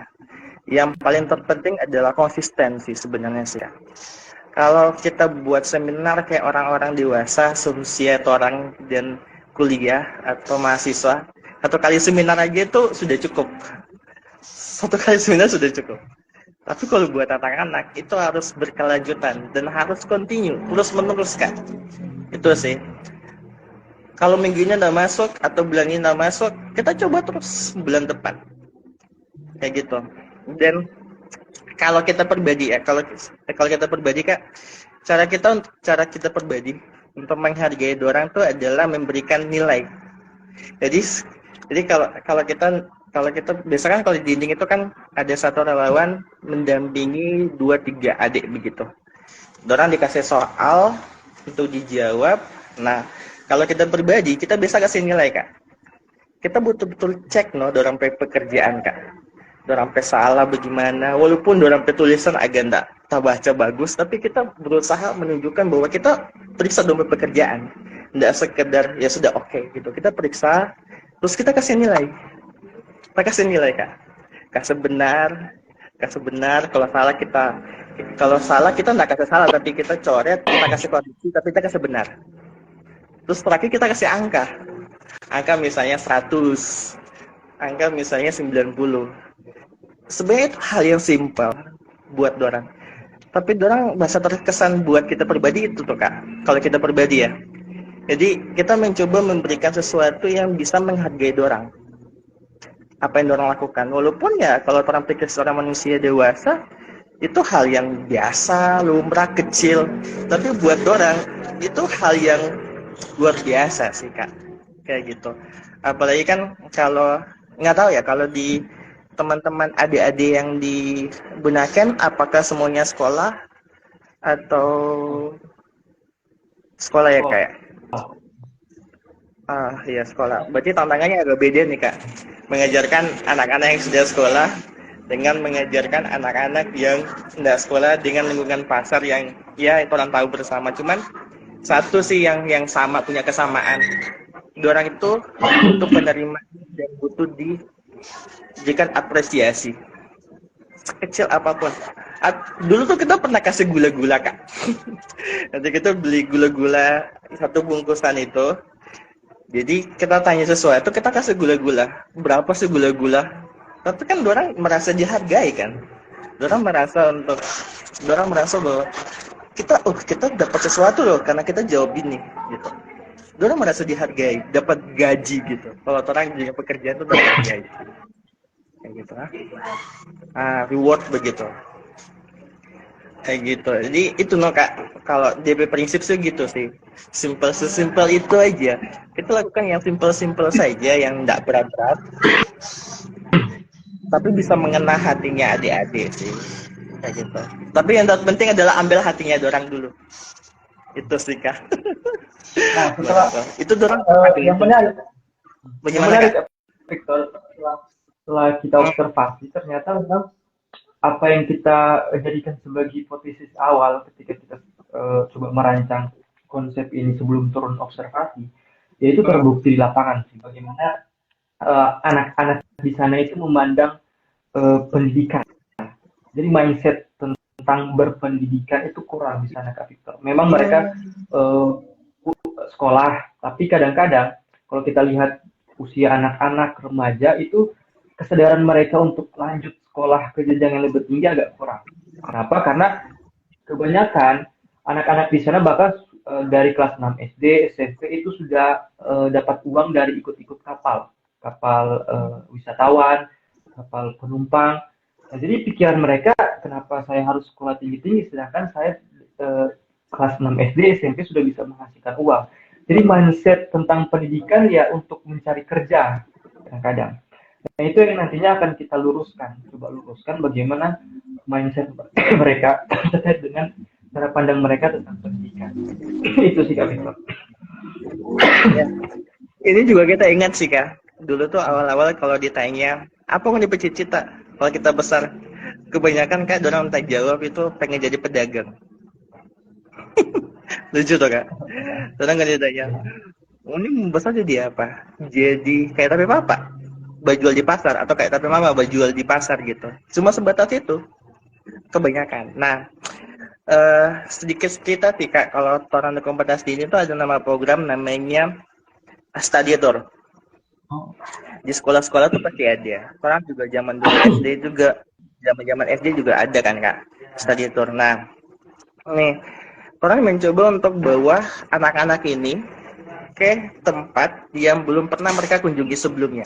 Yang paling terpenting adalah konsistensi sebenarnya sih Kak. Kalau kita buat seminar kayak orang-orang dewasa, seusia atau orang dan kuliah atau mahasiswa, satu kali seminar aja itu sudah cukup. Satu kali seminar sudah cukup. Tapi kalau buat anak-anak itu harus berkelanjutan dan harus continue, terus menerus Kak. Itu sih. Kalau minggunya nggak masuk atau bulan ini nggak masuk, kita coba terus bulan depan. Kayak gitu. Dan kalau kita pribadi ya, kalau kita pribadi Kak, cara kita pribadi untuk menghargai orang itu adalah memberikan nilai. Jadi kalau kita biasanya kalau di dinding itu kan ada satu relawan mendampingi 2-3 adik begitu. Orang dikasih soal untuk dijawab. Nah, kalau kita pribadi, kita bisa kasih nilai Kak. Kita betul-betul cek dorang pekerjaan Kak. Dorang salah bagaimana, walaupun dorang tulisan agak enggak baca bagus, tapi kita berusaha menunjukkan bahwa kita periksa dorang pekerjaan. Enggak sekedar ya sudah oke gitu. Kita periksa, terus kita kasih nilai. Kita kasih nilai Kak. Kasih benar. Kalau salah kita enggak kasih salah, tapi kita coret, kita kasih koreksi, tapi kita kasih benar. Terus terakhir kita kasih angka. Angka misalnya 100. Angka misalnya 90. Sebenarnya itu hal yang simpel buat dorang. Tapi dorang bahasa terkesan buat kita pribadi itu tuh Kak. Kalau kita pribadi ya. Jadi kita mencoba memberikan sesuatu yang bisa menghargai dorang. apa yang orang lakukan. Walaupun ya kalau orang pikir seorang manusia dewasa itu hal yang biasa, lumrah, kecil. Tapi buat orang itu hal yang luar biasa sih Kak. Kayak gitu. Apalagi kan kalau nggak tahu ya kalau di teman-teman adik-adik yang di Bunaken apakah semuanya sekolah atau sekolah ya kayak iya sekolah. Berarti tantangannya agak beda nih Kak. Mengajarkan anak-anak yang sudah sekolah dengan mengajarkan anak-anak yang tidak sekolah dengan lingkungan pasar yang ya itu orang tahu bersama. Cuman satu sih yang sama punya kesamaan. Dua orang itu untuk menerima dan butuh dijadikan apresiasi sekecil apapun. Dulu tuh kita pernah kasih gula-gula Kak. Nanti kita beli gula-gula satu bungkusan itu. Jadi kita tanya sesuatu, kita kasih gula-gula. Berapa sih gula-gula? Tapi kan orang merasa dihargai kan. Orang merasa bahwa kita dapat sesuatu loh karena kita jawab ini gitu. Orang merasa dihargai, dapat gaji gitu. Kalau orang punya pekerjaan itu dapat gaji. Kayak gitu reward begitu. Kayak gitu. Jadi itu Kak, kalau DP prinsip sih gitu sih. Sesimpel itu aja. Kita lakukan yang simple saja, yang tidak berat-berat. Tapi bisa mengena hatinya adik-adik sih. Kayak gitu. Tapi yang terpenting adalah ambil hatinya dorang dulu. Itu sih Kak. Nah, setelah itu dorang yang menarik, bagaimana Kak? Victor, setelah kita observasi ternyata memang apa yang kita jadikan sebagai hipotesis awal ketika kita coba merancang konsep ini sebelum turun observasi, yaitu terbukti di lapangan sih bagaimana anak-anak di sana itu memandang pendidikan. Jadi mindset tentang berpendidikan itu kurang di sana Kak Victor. Memang mereka sekolah, tapi kadang-kadang kalau kita lihat usia anak-anak remaja itu kesadaran mereka untuk lanjut sekolah ke jenjang yang lebih tinggi agak kurang. Kenapa? Karena kebanyakan anak-anak di sana bahkan dari kelas 6 SD, SMP itu sudah dapat uang dari ikut-ikut kapal wisatawan, kapal penumpang. Nah, jadi pikiran mereka, kenapa saya harus sekolah tinggi-tinggi sedangkan saya kelas 6 SD, SMP sudah bisa menghasilkan uang. Jadi mindset tentang pendidikan ya untuk mencari kerja kadang-kadang. Nah, itu yang nantinya akan kita coba luruskan bagaimana mindset mereka terkait dengan cara pandang mereka tentang pendidikan. Itu sih Kak Victor. Ya. Ini juga kita ingat sih Kak. Dulu tuh awal-awal kalau ditanya, apa mau dicita-cita kalau kita besar? Kebanyakan Kak, orang minta jawab itu pengen jadi pedagang. Lucu tuh Kak. Orang nggak ditanya, ini besar jadi apa? Jadi kayak tapi papa, jual di pasar, atau kayak tapi mama jual di pasar gitu. Cuma sebatas itu kebanyakan. Nah, sedikit cerita sih Kak, kalau orang kompetisi ini tuh ada nama program namanya Study Tour. Di sekolah-sekolah tuh pasti ada. Orang juga zaman dulu SD juga, zaman SD juga ada kan Kak, Study Tour. Nah, nih orang mencoba untuk bawa anak-anak ini ke tempat yang belum pernah mereka kunjungi sebelumnya,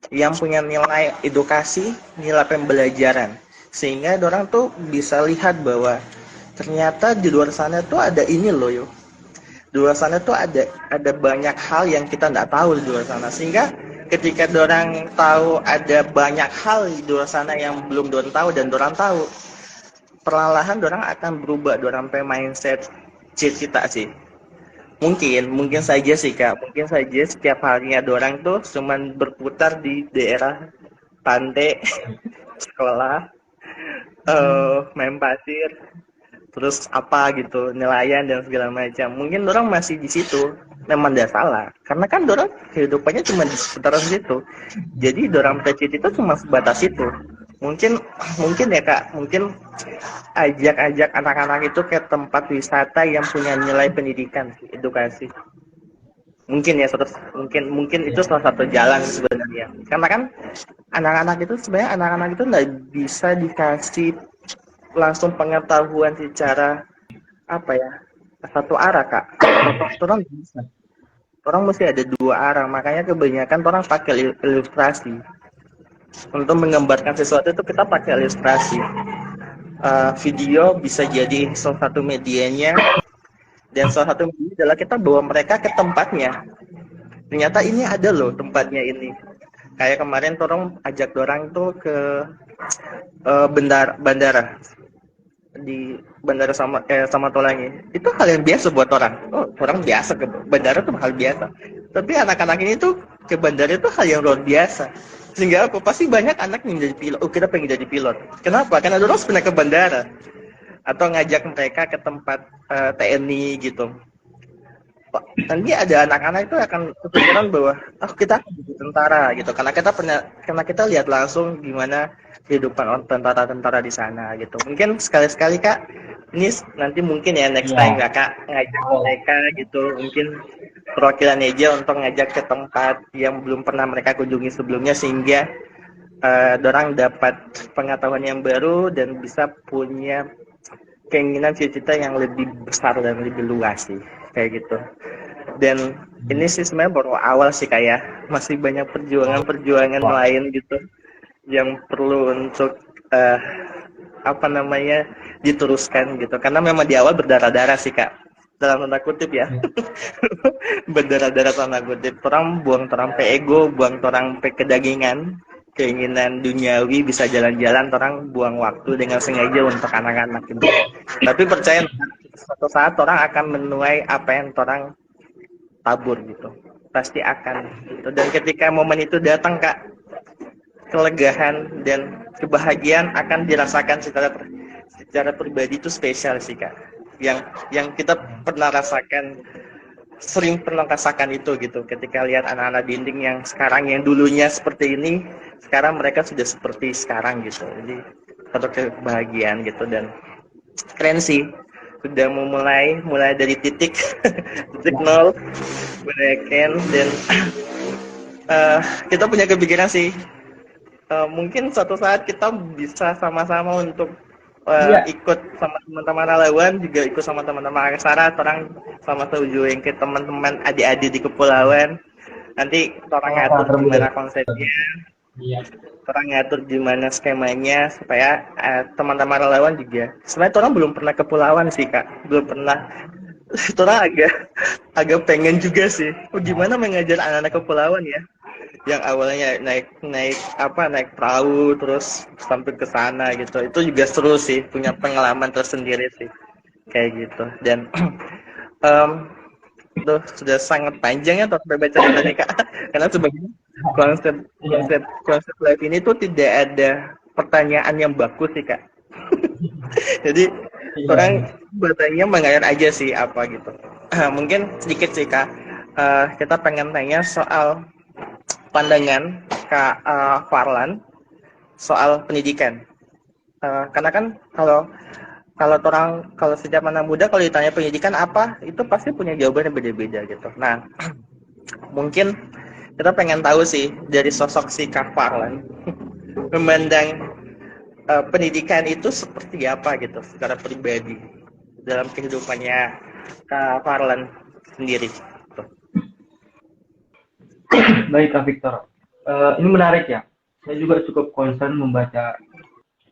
yang punya nilai edukasi, nilai pembelajaran, sehingga orang tuh bisa lihat bahwa ternyata di luar sana tuh ada ini loh yo. Di luar sana tuh ada banyak hal yang kita nggak tahu di luar sana, sehingga ketika orang tahu ada banyak hal di luar sana yang belum orang tahu dan orang tahu, perlahan orang akan berubah, orang sampai mindset kita sih. Mungkin saja sih Kak, mungkin saja setiap harinya orang tuh cuman berputar di daerah pantai, sekolah, main pasir, terus apa gitu, nelayan dan segala macam. Mungkin orang masih di situ, memang tidak salah, karena kan orang kehidupannya cuma di seputaran situ. Jadi orang pecit itu cuma sebatas itu. Mungkin ya Kak, mungkin ajak anak-anak itu ke tempat wisata yang punya nilai pendidikan, edukasi. Mungkin ya, mungkin itu salah satu jalan sebenarnya. Karena kan anak-anak itu nggak bisa dikasih langsung pengetahuan secara apa ya, satu arah Kak. Orang bisa. orang mesti ada dua arah, makanya kebanyakan orang pakai ilustrasi untuk menggambarkan sesuatu itu kita pakai ilustrasi. Video bisa jadi salah satu medianya, dan salah satu media adalah kita bawa mereka ke tempatnya. Ternyata ini ada loh tempatnya ini. Kayak kemarin orang ajak orang tuh ke bandara di bandara Samatolangi. Itu hal yang biasa buat orang. Oh, orang biasa ke bandara tuh hal biasa. Tapi anak-anak ini tuh ke bandara itu hal yang luar biasa. Sehingga apa? Pasti banyak anak yang menjadi pilot. Oh, kita pengen jadi pilot. Kenapa? Karena orang pernah ke bandara atau ngajak mereka ke tempat TNI gitu. Nanti ada anak-anak itu akan kepikiran bahwa kita jadi tentara gitu, karena kita lihat langsung gimana kehidupan tentara-tentara di sana gitu. Mungkin sekali-sekali Kak, ini nanti mungkin ya next time Kakak ngajak mereka gitu, mungkin perwakilan aja untuk ngajak ke tempat yang belum pernah mereka kunjungi sebelumnya, sehingga dorang dapat pengetahuan yang baru dan bisa punya keinginan cita-cita yang lebih besar dan lebih luas sih, kayak gitu. Dan ini sih sebenarnya baru awal sih, kayak masih banyak perjuangan lain gitu yang perlu untuk diteruskan gitu, karena memang di awal berdarah-darah sih Kak, dalam tanda kutip ya. Berdarah-darah tanda kutip, orang buang ego, buang kedagingan, keinginan duniawi, bisa jalan-jalan, orang buang waktu dengan sengaja untuk anak-anak gitu. Tapi percaya suatu saat orang akan menuai apa yang orang tabur gitu, pasti akan gitu. Dan ketika momen itu datang Kak, kelegahan dan kebahagiaan akan dirasakan secara pribadi itu spesial sih Kak, yang kita sering pernah rasakan itu gitu, ketika lihat anak-anak dinding yang sekarang, yang dulunya seperti ini, sekarang mereka sudah seperti sekarang gitu. Jadi satu kebahagiaan gitu, dan keren sih, sudah mulai dari titik nol, dan kita punya kepikiran sih, mungkin suatu saat kita bisa sama-sama untuk ikut sama teman-teman relawan, juga ikut sama teman-teman aksara, orang sama tujuan ke teman-teman adik-adik di kepulauan. Nanti orang ngatur gimana konsepnya, orang ngatur gimana skemanya, supaya teman-teman relawan juga. Sebenarnya orang belum pernah ke kepulauan sih Kak, belum pernah. Orang agak pengen juga sih, gimana mengajar anak-anak kepulauan ya, yang awalnya naik perahu terus sampai ke sana gitu. Itu juga seru sih, punya pengalaman tersendiri sih kayak gitu. Dan itu sudah sangat panjang ya sampai baca ceritanya Kak, karena sebenarnya konsep live ini tuh tidak ada pertanyaan yang bagus sih Kak. Jadi orang bertanya mengalir aja sih apa gitu. Mungkin sedikit sih Kak, kita pengen tanya soal pandangan Kak Farlan soal pendidikan. Karena kan kalau setiap anak muda kalau ditanya pendidikan apa, itu pasti punya jawaban yang beda-beda gitu. Nah, mungkin kita pengen tahu sih dari sosok si Kak Farlan memandang pendidikan itu seperti apa gitu secara pribadi dalam kehidupannya Kak Farlan sendiri. Baik Kak Victor, ini menarik ya. Saya juga cukup concern membaca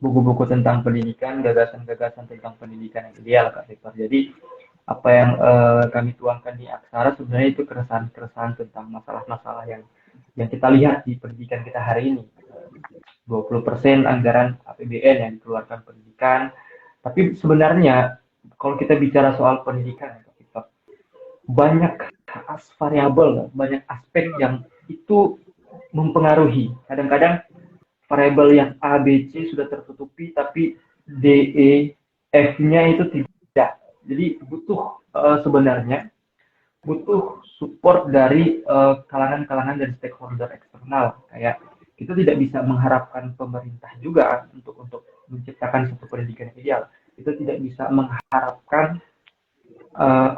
buku-buku tentang pendidikan, gagasan-gagasan tentang pendidikan yang ideal Kak Victor. Jadi apa yang kami tuangkan di Aksara sebenarnya itu keresahan-keresahan tentang masalah-masalah yang kita lihat di pendidikan kita hari ini. 20% anggaran APBN yang dikeluarkan pendidikan. Tapi sebenarnya kalau kita bicara soal pendidikan, Kak Victor, banyak variabel, banyak aspek yang itu mempengaruhi. Kadang-kadang variabel yang A, B, C sudah tertutupi, tapi D, E, F-nya itu tidak. Jadi sebenarnya butuh support dari kalangan-kalangan dan stakeholder eksternal. Kayak kita tidak bisa mengharapkan pemerintah juga untuk menciptakan satu pendidikan ideal. Kita tidak bisa mengharapkan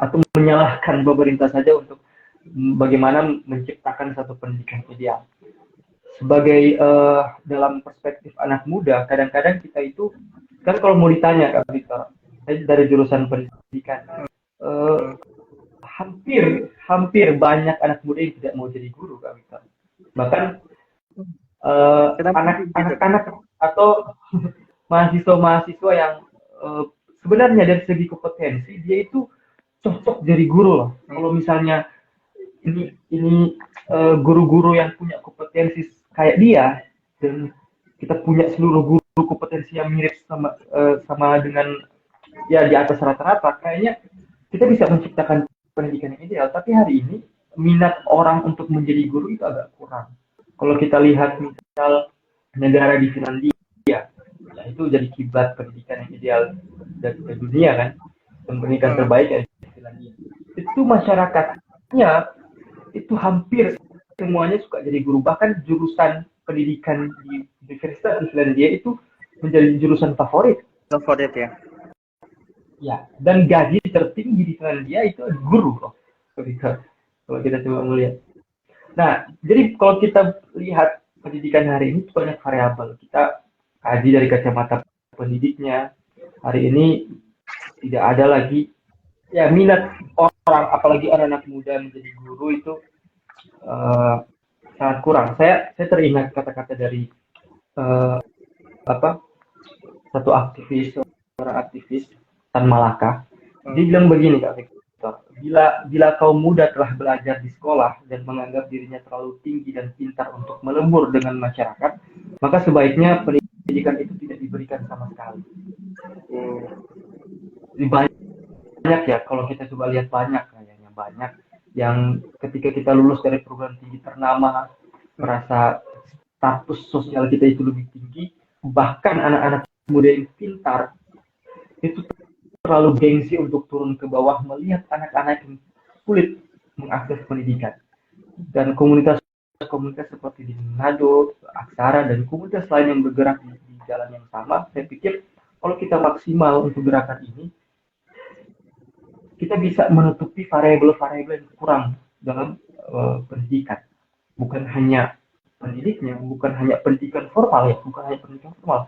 atau menyalahkan pemerintah saja untuk bagaimana menciptakan satu pendidikan ideal. Sebagai dalam perspektif anak muda, kadang-kadang kita itu kan kalau mau ditanya Kak Victor, saya dari jurusan pendidikan, hampir banyak anak muda yang tidak mau jadi guru, Kak Victor. Bahkan Kenapa gitu? anak-anak atau mahasiswa-mahasiswa yang sebenarnya dari segi kompetensi dia itu cocok jadi guru loh. Kalau misalnya ini guru-guru yang punya kompetensi kayak dia dan kita punya seluruh guru kompetensi yang mirip sama dengan ya di atas rata-rata, kayaknya kita bisa menciptakan pendidikan yang ideal. Tapi hari ini minat orang untuk menjadi guru itu agak kurang. Kalau kita lihat misal negara di Finlandia, ya itu jadi kiblat pendidikan yang ideal dari dunia kan, dan pendidikan terbaik ya di Finlandia. Itu masyarakatnya itu hampir semuanya suka jadi guru. Bahkan jurusan pendidikan di Universitas di Finlandia itu menjadi jurusan favorit. Favorit ya. Ya, dan gaji tertinggi di Finlandia itu guru loh. Kalau kita coba melihat. Nah, jadi kalau kita lihat pendidikan hari ini banyak variabel. Kita kaji dari kacamata pendidiknya. Hari ini tidak ada lagi ya minat orang, apalagi anak-anak muda menjadi guru itu sangat kurang. Saya teringat kata-kata dari satu aktivis, seorang aktivis Tan Malaka. Dia bilang begini, Kak Victor, bila kaum muda telah belajar di sekolah dan menganggap dirinya terlalu tinggi dan pintar untuk melebur dengan masyarakat, maka sebaiknya pendidikan itu tidak diberikan sama sekali. Banyak ya, kalau kita coba lihat banyak yang ketika kita lulus dari program tinggi ternama, merasa status sosial kita itu lebih tinggi, bahkan anak-anak muda yang pintar itu terlalu gengsi untuk turun ke bawah melihat anak-anak yang sulit mengakses pendidikan. Dan komunitas-komunitas seperti di Manado, Aksara, dan komunitas lain yang bergerak di jalan yang sama, saya pikir kalau kita maksimal untuk gerakan ini, kita bisa menutupi variabel-variabel yang kurang dalam pendidikan. Bukan hanya pendidiknya, bukan hanya pendidikan formal ya, bukan hanya pendidikan formal.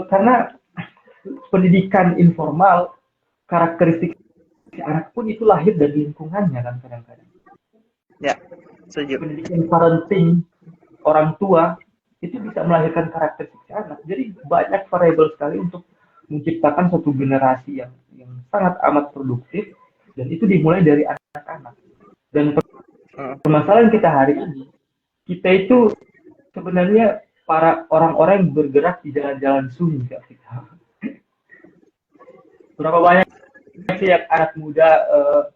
Karena pendidikan informal, karakteristik si anak pun itu lahir dari lingkungannya kan kadang-kadang. Ya, setuju. Pendidikan parenting orang tua itu bisa melahirkan karakteristik si anak. Jadi banyak variabel sekali untuk menciptakan satu generasi yang sangat amat produktif, dan itu dimulai dari anak-anak. Dan permasalahan kita hari ini, kita itu sebenarnya para orang-orang yang bergerak di jalan-jalan sunyi, Kak Victor. Berapa banyak sih anak muda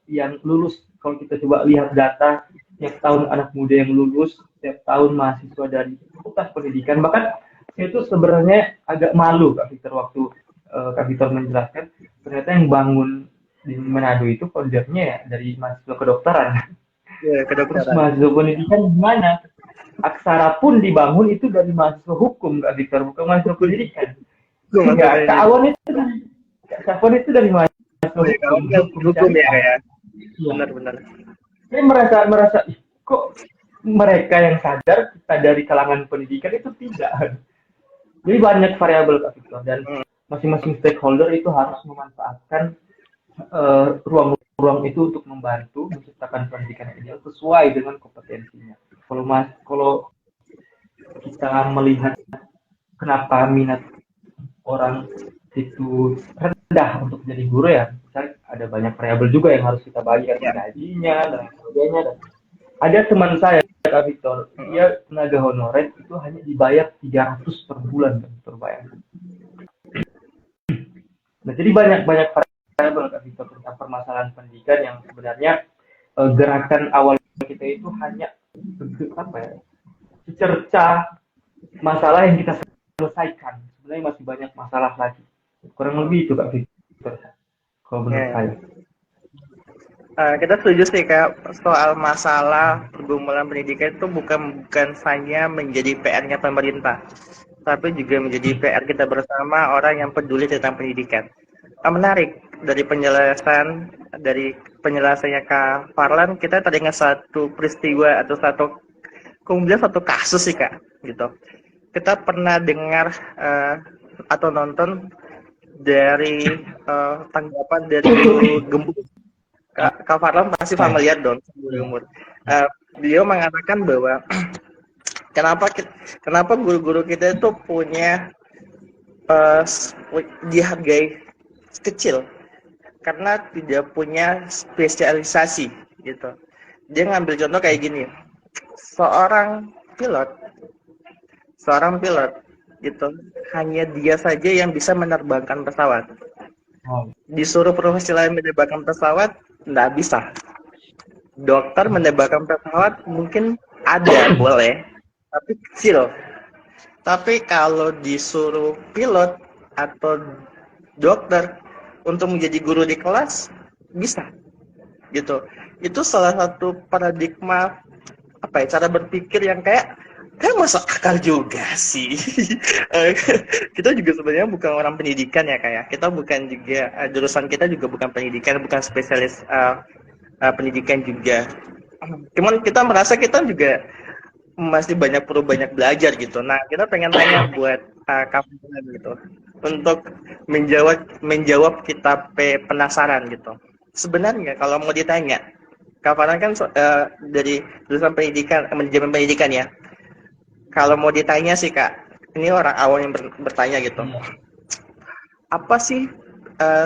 yang lulus? Kalau kita coba lihat data, setiap tahun anak muda yang lulus, setiap tahun mahasiswa dari fakultas pendidikan, bahkan itu sebenarnya agak malu Kak Victor waktu Kak Victor menjelaskan, ternyata yang bangun di Manado itu foundernya ya dari mahasiswa kedokteran. Ya, kedokteran. Terus mahasiswa pendidikan gimana? Aksara pun dibangun itu dari mahasiswa hukum Kak Victor, bukan mahasiswa pendidikan. Enggak, Kak Awan itu dari mahasiswa hukum ya kayak. Benar-benar. Saya merasa kok mereka yang sadar, kita dari kalangan pendidikan itu tidak. Jadi banyak variabel Kak Victor, dan masing-masing stakeholder itu harus memanfaatkan ruang-ruang itu untuk membantu menciptakan pendidikan yang ideal sesuai dengan kompetensinya. Kalau kita melihat kenapa minat orang itu rendah untuk jadi guru ya, misalnya ada banyak variabel juga yang harus kita bagi, gajinya dan sebagainya. Dan ada teman saya Kak Victor, dia tenaga honorer itu hanya dibayar 300 per bulan kan, terbayang. Nah, jadi banyak variabel Kak Victor tentang permasalahan pendidikan yang sebenarnya gerakan awal kita itu hanya secerca masalah yang kita selesaikan. Sebenarnya masih banyak masalah lagi. Kurang lebih itu Kak Victor. Kalau menurut saya. Kita setuju sih Kak, soal masalah pergumulan pendidikan itu bukan hanya menjadi PR-nya pemerintah, tapi juga menjadi PR kita bersama orang yang peduli tentang pendidikan. Menarik dari penjelasannya Kak Farlan, kita teringat satu peristiwa atau satu kasus sih Kak, gitu. Kita pernah dengar atau nonton dari tanggapan dari guru Gembus Kak Farlan pasti familiar dong sama umur. Beliau mengatakan bahwa kenapa guru-guru kita itu punya dihargai kecil karena tidak punya spesialisasi gitu. Dia ngambil contoh kayak gini, seorang pilot gitu hanya dia saja yang bisa menerbangkan pesawat. Disuruh profesi lain menerbangkan pesawat nggak bisa. Dokter menerbangkan pesawat mungkin ada boleh, tapi kecil. Tapi kalau disuruh pilot atau dokter untuk menjadi guru di kelas bisa gitu. Itu salah satu paradigma cara berpikir yang kayak masuk akal juga sih. Kita juga sebenarnya bukan orang pendidikan ya, kayak kita bukan juga jurusan kita juga bukan pendidikan, bukan spesialis pendidikan juga. Cuman kita merasa kita juga masih perlu banyak belajar gitu. Nah, kita pengen tanya buat kamu gitu untuk menjawab kita penasaran gitu. Sebenarnya kalau mau ditanya, Kak Farhan kan dari jurusan pendidikan, manajemen pendidikan ya. Kalau mau ditanya sih Kak, ini orang awam yang bertanya gitu. Apa sih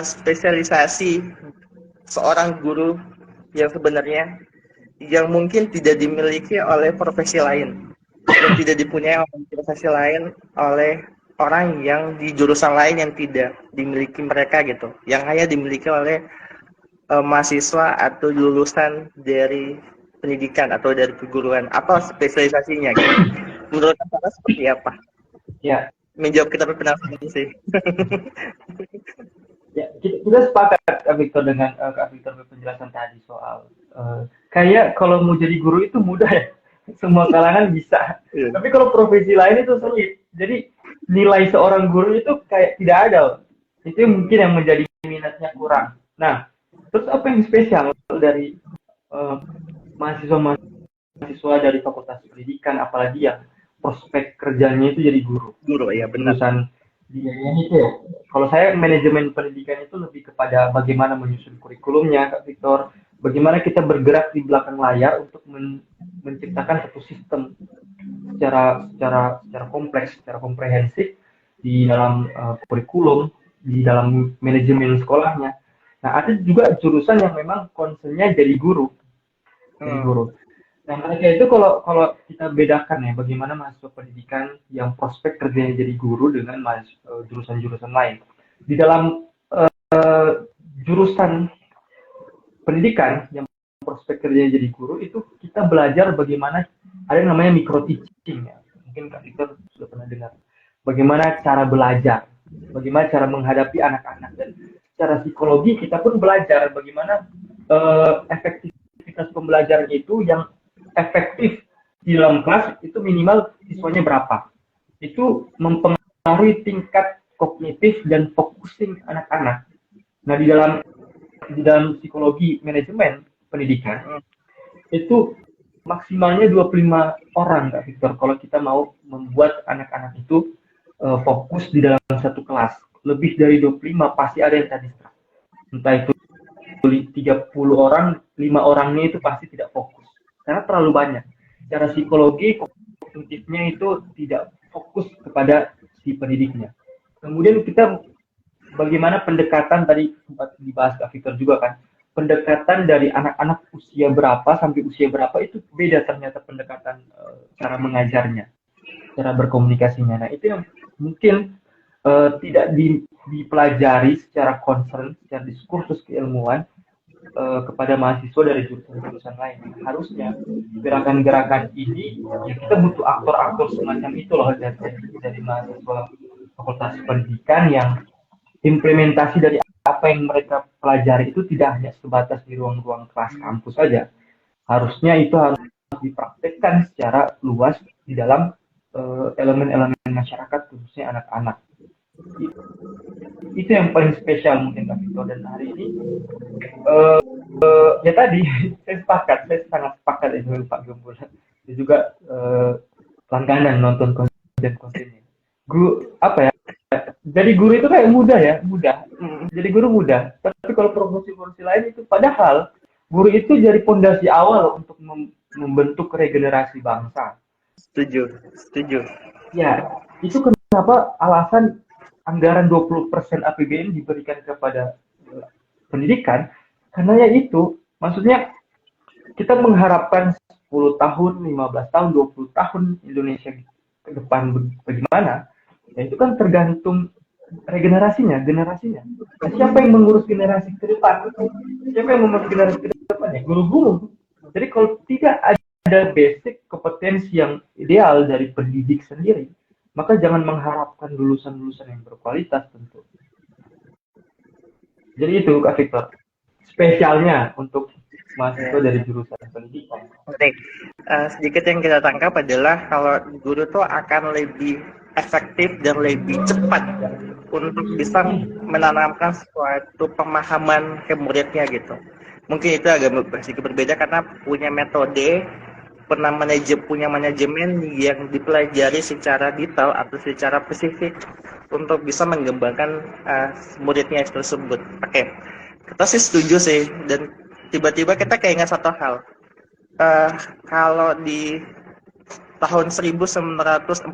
spesialisasi seorang guru yang sebenarnya yang mungkin tidak dimiliki oleh profesi lain, yang tidak dipunyai oleh profesi lain oleh orang yang di jurusan lain yang tidak dimiliki mereka gitu, yang hanya dimiliki oleh mahasiswa atau lulusan dari pendidikan atau dari keguruan. Apa spesialisasinya gitu? Menurut Anda seperti apa? Ya, menjawab kita penasaran sih. Ya, kita sepakat Kak Victor dengan Kak Victor penjelasan tadi soal kayak kalau mau jadi guru itu mudah ya, semua kalangan bisa. Tapi kalau profesi lain itu sulit. Jadi nilai seorang guru itu kayak tidak ada. Itu mungkin yang menjadi minatnya kurang. Nah, terus apa yang spesial dari mahasiswa dari Fakultas Pendidikan, apalagi yang prospek kerjanya itu jadi guru? Guru ya, benar. Itu ya. Kalau saya manajemen pendidikan itu lebih kepada bagaimana menyusun kurikulumnya, Kak Victor, bagaimana kita bergerak di belakang layar untuk menciptakan satu sistem secara kompleks, secara komprehensif di dalam kurikulum, di dalam manajemen sekolahnya. Nah, ada juga jurusan yang memang concernnya jadi guru. Nah, mereka itu kalau kita bedakan ya, bagaimana mahasiswa pendidikan yang prospek kerjanya jadi guru dengan jurusan-jurusan lain. Di dalam jurusan pendidikan yang prospek kerjanya jadi guru itu kita belajar bagaimana ada yang namanya micro teaching ya. Mungkin Kak Victor sudah pernah dengar. Bagaimana cara belajar, bagaimana cara menghadapi anak-anak, dan secara psikologi kita pun belajar bagaimana efektivitas pembelajaran itu yang efektif di dalam kelas itu minimal siswanya berapa. Itu mempengaruhi tingkat kognitif dan focusing anak-anak. Nah, di dalam psikologi manajemen pendidikan itu maksimalnya 25 orang, Kak Victor, kalau kita mau membuat anak-anak itu fokus di dalam satu kelas. Lebih dari 25 pasti ada yang tadi. Entah itu 30 orang, 5 orangnya itu pasti tidak fokus. Karena terlalu banyak. Secara psikologi, kognitifnya itu tidak fokus kepada si pendidiknya. Kemudian kita bagaimana pendekatan tadi sempat dibahas Kak Victor juga kan. Pendekatan dari anak-anak usia berapa sampai usia berapa itu beda ternyata pendekatan cara mengajarnya, cara berkomunikasinya. Nah, itu yang mungkin tidak dipelajari secara concern, secara diskursus keilmuan kepada mahasiswa dari jurusan-jurusan lain. Harusnya gerakan-gerakan ini ya kita butuh aktor-aktor semacam itu loh dari mahasiswa Fakultas Pendidikan yang implementasi dari apa yang mereka pelajari itu tidak hanya sebatas di ruang-ruang kelas kampus saja. Harusnya itu harus dipraktekkan secara luas di dalam elemen-elemen masyarakat, khususnya anak-anak. Itu yang paling spesial mungkin Kak Victor. Dan hari ini ya tadi saya sangat sepakat dengan Pak Gembul. Dia juga langganan nonton konten-kontennya. Guru apa ya? Jadi guru itu kayak mudah. Jadi guru mudah. Tapi kalau profesi lain itu padahal Guru itu jadi pondasi awal untuk membentuk regenerasi bangsa. Setuju, setuju. Ya, itu kenapa alasan anggaran 20% APBN diberikan kepada pendidikan, karena ya itu, maksudnya kita mengharapkan 10 tahun, 15 tahun, 20 tahun Indonesia ke depan bagaimana, ya itu kan tergantung regenerasinya, generasinya. Nah, siapa yang mengurus generasi ke depan? Siapa yang mengurus generasi ke depan? Ya, guru-guru. Jadi kalau tidak ada basic kompetensi yang ideal dari pendidik sendiri, maka jangan mengharapkan lulusan-lulusan yang berkualitas tentu. Jadi itu Kak Victor, spesialnya untuk mahasiswa dari jurusan pendidikan. Oke, sedikit yang kita tangkap adalah kalau guru tuh akan lebih efektif dan lebih cepat untuk bisa menanamkan suatu pemahaman ke muridnya gitu. Mungkin itu agak sedikit berbeda karena punya metode, punya manajemen yang dipelajari secara detail atau secara spesifik untuk bisa mengembangkan muridnya tersebut. Oke, kita sih setuju sih, dan tiba-tiba kita keingat satu hal. Kalau di tahun 1945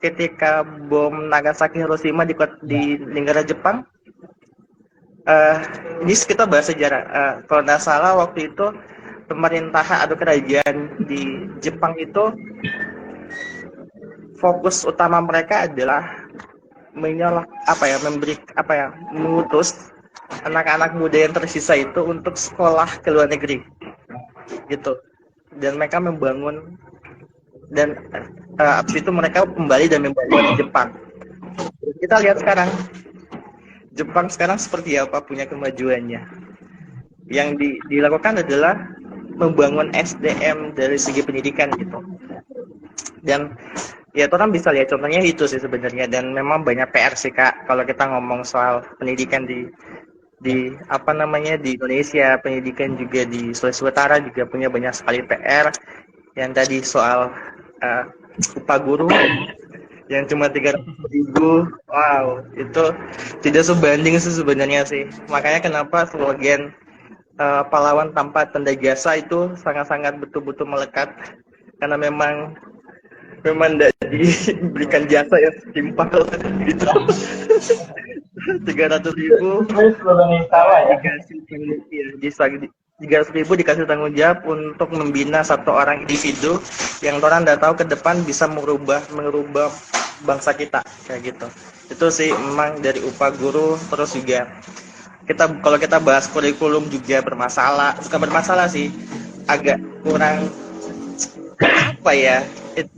ketika bom Nagasaki Hiroshima di negara Jepang, ini kita bahas sejarah. Kalau nggak salah waktu itu pemerintahan atau kerajaan di Jepang itu fokus utama mereka adalah mengutus anak-anak muda yang tersisa itu untuk sekolah ke luar negeri gitu, dan mereka membangun, dan abis itu mereka kembali dan membangun Jepang. Kita lihat sekarang Jepang sekarang seperti apa, punya kemajuannya. Yang dilakukan adalah membangun SDM dari segi pendidikan gitu, dan ya orang bisa lihat contohnya itu sih sebenarnya. Dan memang banyak PR sih Kak kalau kita ngomong soal pendidikan di Indonesia. Pendidikan juga di Sulawesi Utara juga punya banyak sekali PR. Yang tadi soal upah guru yang cuma 300.000, wow, itu tidak sebanding sih sebenarnya sih. Makanya kenapa slogan pahlawan tanpa tanda jasa itu sangat-sangat betul-betul melekat, karena memang tidak diberikan jasa yang setimpal gitu. 300.000 dikasih tanggung jawab untuk membina satu orang individu yang orang tidak tahu ke depan bisa merubah bangsa kita kayak gitu. Itu sih memang dari upah guru. Terus juga kalau kita bahas kurikulum juga bukan bermasalah sih, agak kurang apa ya,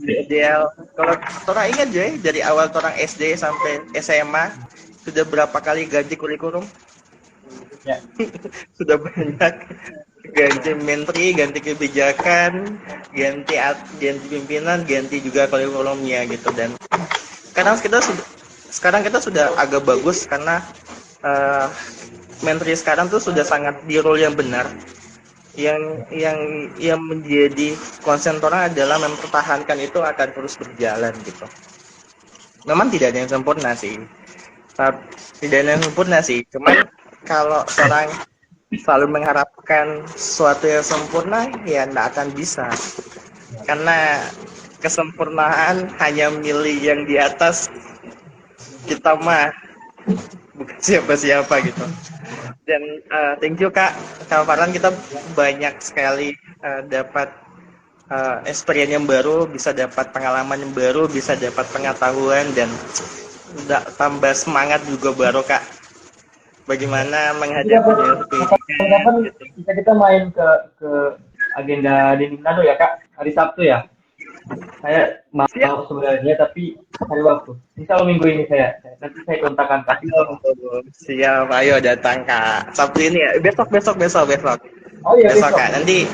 ideal. Kalau orang ingat aja dari awal orang SD sampai SMA sudah berapa kali ganti kurikulum? Ya. Sudah banyak, ganti menteri, ganti kebijakan, ganti pimpinan, ganti juga kurikulumnya gitu. Dan sekarang kita sudah agak bagus karena menteri sekarang tuh sudah sangat di role yang benar. Yang menjadi konsen orang adalah mempertahankan itu akan terus berjalan gitu. Memang tidak ada yang sempurna sih, cuman kalau orang selalu mengharapkan sesuatu yang sempurna, ya tidak akan bisa, karena kesempurnaan hanya milik yang di atas. Kita mah bukan siapa-siapa gitu. Dan thank you Kak Farhan, kita banyak sekali dapat experience yang baru, bisa dapat pengalaman yang baru, bisa dapat pengetahuan, dan tambah semangat juga baru Kak, bagaimana menghadapi kapan kita main ke agenda di Manado ya Kak, hari Sabtu ya. Saya mau sebenarnya, tapi hari waktu. Insya Allah minggu ini nanti saya kontakkan Kak. Siap, ayo datang Kak. Sabtu ini ya, besok. Oh iya, besok Kak. Nanti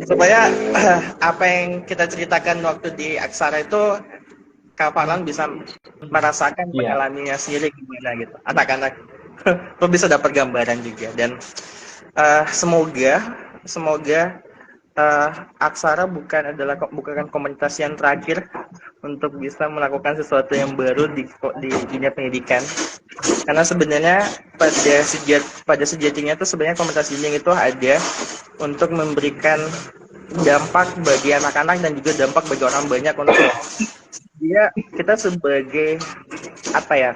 supaya apa yang kita ceritakan waktu di Aksara itu Kak Farhan bisa merasakan pengalamannya sendiri gimana gitu. Anak-anak lo bisa dapat gambaran juga. Dan semoga Aksara bukan komunitas yang terakhir untuk bisa melakukan sesuatu yang baru di dunia pendidikan. Karena sebenarnya pada sejatinya tuh sebenarnya komunitas dinding itu ada untuk memberikan dampak bagi anak-anak dan juga dampak bagi orang banyak untuk kita sebagai apa ya,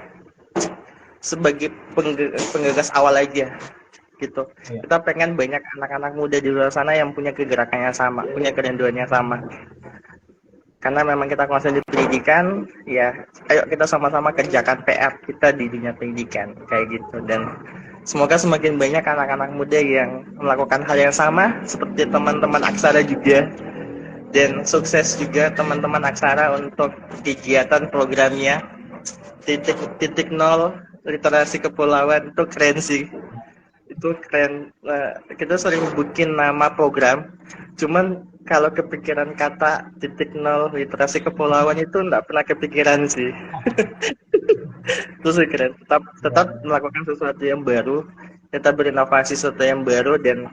sebagai penggagas awal aja gitu. Iya. Kita pengen banyak anak-anak muda di luar sana yang punya kegerakannya sama, punya kerinduannya sama. Karena memang kita konsen di pendidikan, ya ayo kita sama-sama kerjakan PR kita di dunia pendidikan kayak gitu. Dan semoga semakin banyak anak-anak muda yang melakukan hal yang sama seperti teman-teman Aksara juga. Dan sukses juga teman-teman Aksara untuk kegiatan programnya titik nol literasi kepulauan. Itu keren sih, itu keren. Kita sering bikin nama program, cuman kalau kepikiran kata titik nol literasi kepulauan itu nggak pernah kepikiran sih. Itu sih keren. Tetap melakukan sesuatu yang baru, tetap berinovasi sesuatu yang baru, dan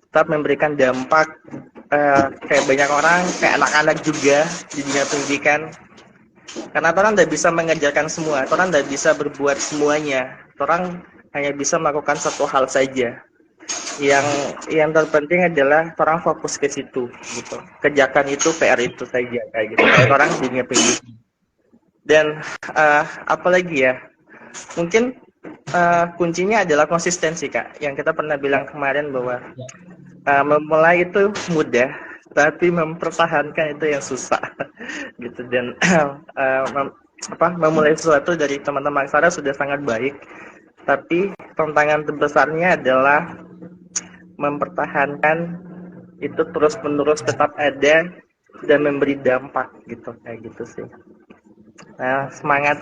tetap memberikan dampak kayak banyak orang, kayak anak-anak juga di dunia pendidikan. Karena orang tidak bisa mengerjakan semua, orang tidak bisa berbuat semuanya, orang hanya bisa melakukan satu hal saja. Yang terpenting adalah orang fokus ke situ, gitu. Kerjakan itu, PR itu saja, kayak gitu. Kayak orang di dunia pendidikan. Dan apalagi ya, mungkin kuncinya adalah konsistensi, Kak. Yang kita pernah bilang kemarin bahwa memulai itu mudah, tapi mempertahankan itu yang susah, gitu. Dan memulai sesuatu dari teman-teman Aksara sudah sangat baik, tapi tantangan terbesarnya adalah mempertahankan itu terus-menerus tetap ada dan memberi dampak, gitu, kayak gitu sih. Nah, semangat.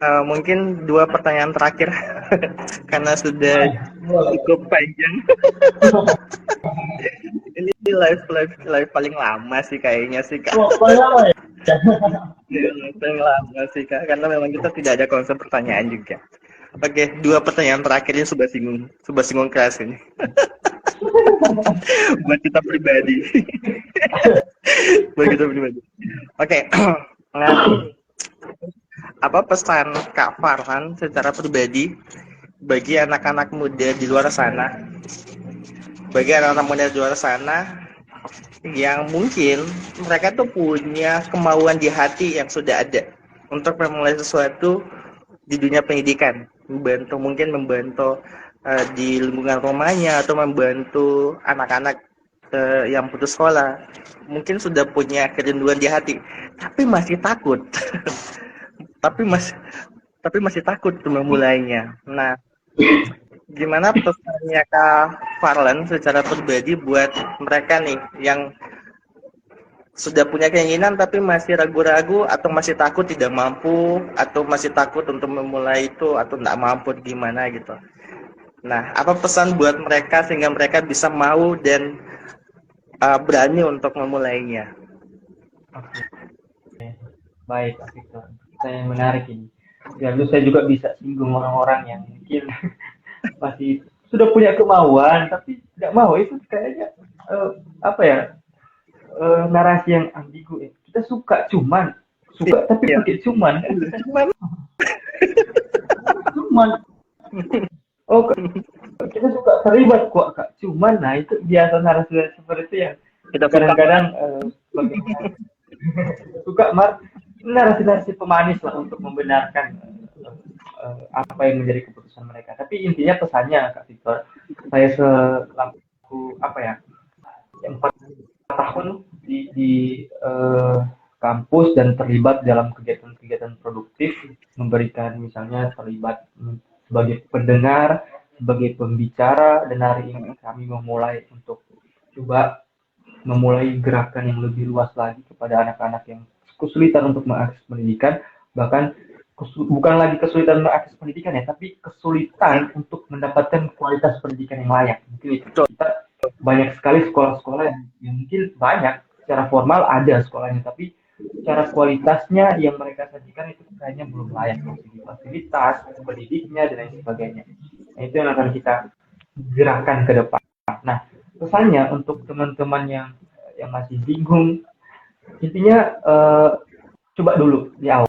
Mungkin 2 pertanyaan terakhir karena sudah cukup panjang. Ini live paling lama sih kayaknya sih, Kak. Paling lama ya? Paling lama sih, Kak, karena memang kita tidak ada konsep pertanyaan juga. Oke, 2 pertanyaan terakhir ini sudah singgung keras ini. Buat kita pribadi. Oke. Nah, apa pesan Kak Farhan secara pribadi bagi anak-anak muda di luar sana? Bagi anak-anak muda di luar sana yang mungkin mereka tuh punya kemauan di hati yang sudah ada untuk memulai sesuatu di dunia pendidikan, membantu di lingkungan rumahnya atau membantu anak-anak yang putus sekolah, mungkin sudah punya kerinduan di hati, tapi masih takut, tapi masih takut untuk memulainya. Nah, gimana pesannya Kak Farhan secara pribadi buat mereka nih yang sudah punya keinginan tapi masih ragu-ragu atau masih takut tidak mampu atau masih takut untuk memulai itu atau tidak mampu gimana gitu. Nah, apa pesan buat mereka sehingga mereka bisa mau dan berani untuk memulainya? Oke. Baik, Pak Victor. Saya yang menarik ini. Lalu saya juga bisa singgung orang-orang yang mungkin masih sudah punya kemauan tapi tidak mau. Itu kayaknya narasi yang ambigu ya. Kita suka tapi pakai cuman. Oh, kita suka terlibat kok, Kak. Cuman, nah itu biasa narasi seperti itu yang Kita kadang-kadang suka narasi-narasi pemanis lah untuk membenarkan apa yang menjadi keputusan mereka. Tapi intinya pesannya, Kak Victor, saya selaku yang 4 tahun di kampus dan terlibat dalam kegiatan-kegiatan produktif, memberikan misalnya terlibat sebagai pendengar, sebagai pembicara, dan hari ini kami memulai untuk coba memulai gerakan yang lebih luas lagi kepada anak-anak yang kesulitan untuk mengakses pendidikan, bahkan bukan lagi kesulitan mengakses pendidikan ya, tapi kesulitan untuk mendapatkan kualitas pendidikan yang layak. Mungkin itu kita banyak sekali sekolah-sekolah yang mungkin banyak secara formal ada sekolahnya, tapi secara kualitasnya yang mereka sajikan itu kayaknya belum layak dari segi fasilitas, pendidiknya dan lain sebagainya. Nah, itu yang akan kita gerakan ke depan. Nah, pesannya untuk teman-teman yang masih bingung, intinya coba dulu di awal.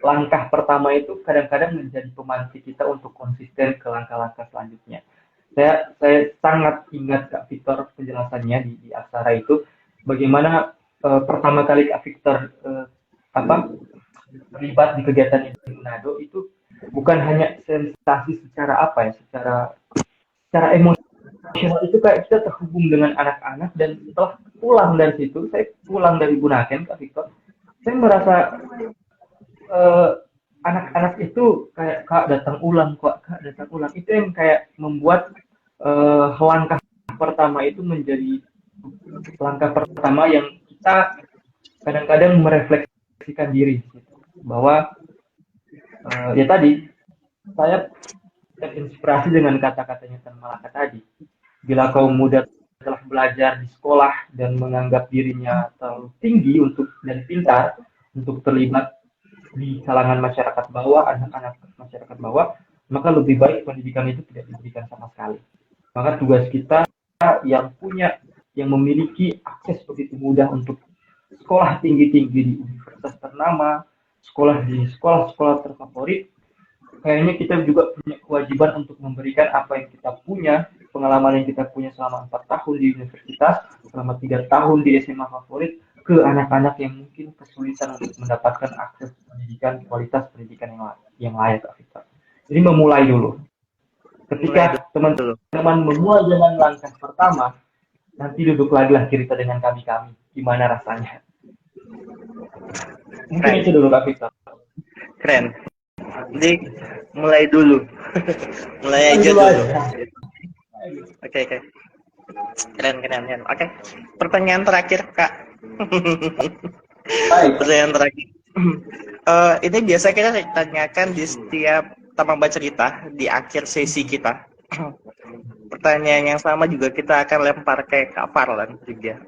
Langkah pertama itu kadang-kadang menjadi pemantik kita untuk konsisten ke langkah-langkah selanjutnya. Saya sangat ingat Kak Victor penjelasannya di aksara itu, bagaimana pertama kali Kak Victor apa terlibat di kegiatan ini di Manado itu bukan hanya sensasi secara apa ya, secara emosional itu kayak kita terhubung dengan anak-anak, dan setelah pulang dari situ, saya pulang dari Bunaken Kak Victor, saya merasa eh, anak-anak itu kayak kak datang ulang, kak datang ulang, itu yang kayak membuat langkah pertama itu menjadi langkah pertama yang kita kadang-kadang merefleksikan diri bahwa ya tadi saya terinspirasi dengan kata-katanya Tan Malaka tadi, bila kaum muda telah belajar di sekolah dan menganggap dirinya terlalu tinggi untuk dan pintar untuk terlibat di kalangan masyarakat bawah, anak-anak masyarakat bawah, maka lebih baik pendidikan itu tidak diberikan sama sekali. Maka tugas kita yang memiliki akses begitu mudah untuk sekolah tinggi-tinggi di universitas ternama, sekolah di sekolah-sekolah terfavorit, kayaknya kita juga punya kewajiban untuk memberikan apa yang kita punya, pengalaman yang kita punya selama 4 tahun di universitas, selama 3 tahun di SMA favorit, ke anak-anak yang mungkin kesulitan untuk mendapatkan akses pendidikan, kualitas pendidikan yang layak, Victor. Jadi memulai dulu. Mulai Ketika dulu. teman-teman memulai dengan langkah pertama, nanti duduk lagi lah cerita dengan kami-kami. Gimana rasanya? Mungkin Keren, itu dulu, Kak Victor. keren. Jadi mulai dulu. Mulai Mulai aja dulu dulu. aja. Oke, oke. Keren, keren, keren. Oke. Pertanyaan terakhir, Kak. Baik. Pertanyaan terakhir. Ini biasa kita tanyakan di setiap taman baca cerita di akhir sesi kita. Pertanyaan yang sama juga kita akan lempar ke Kak Farlan juga.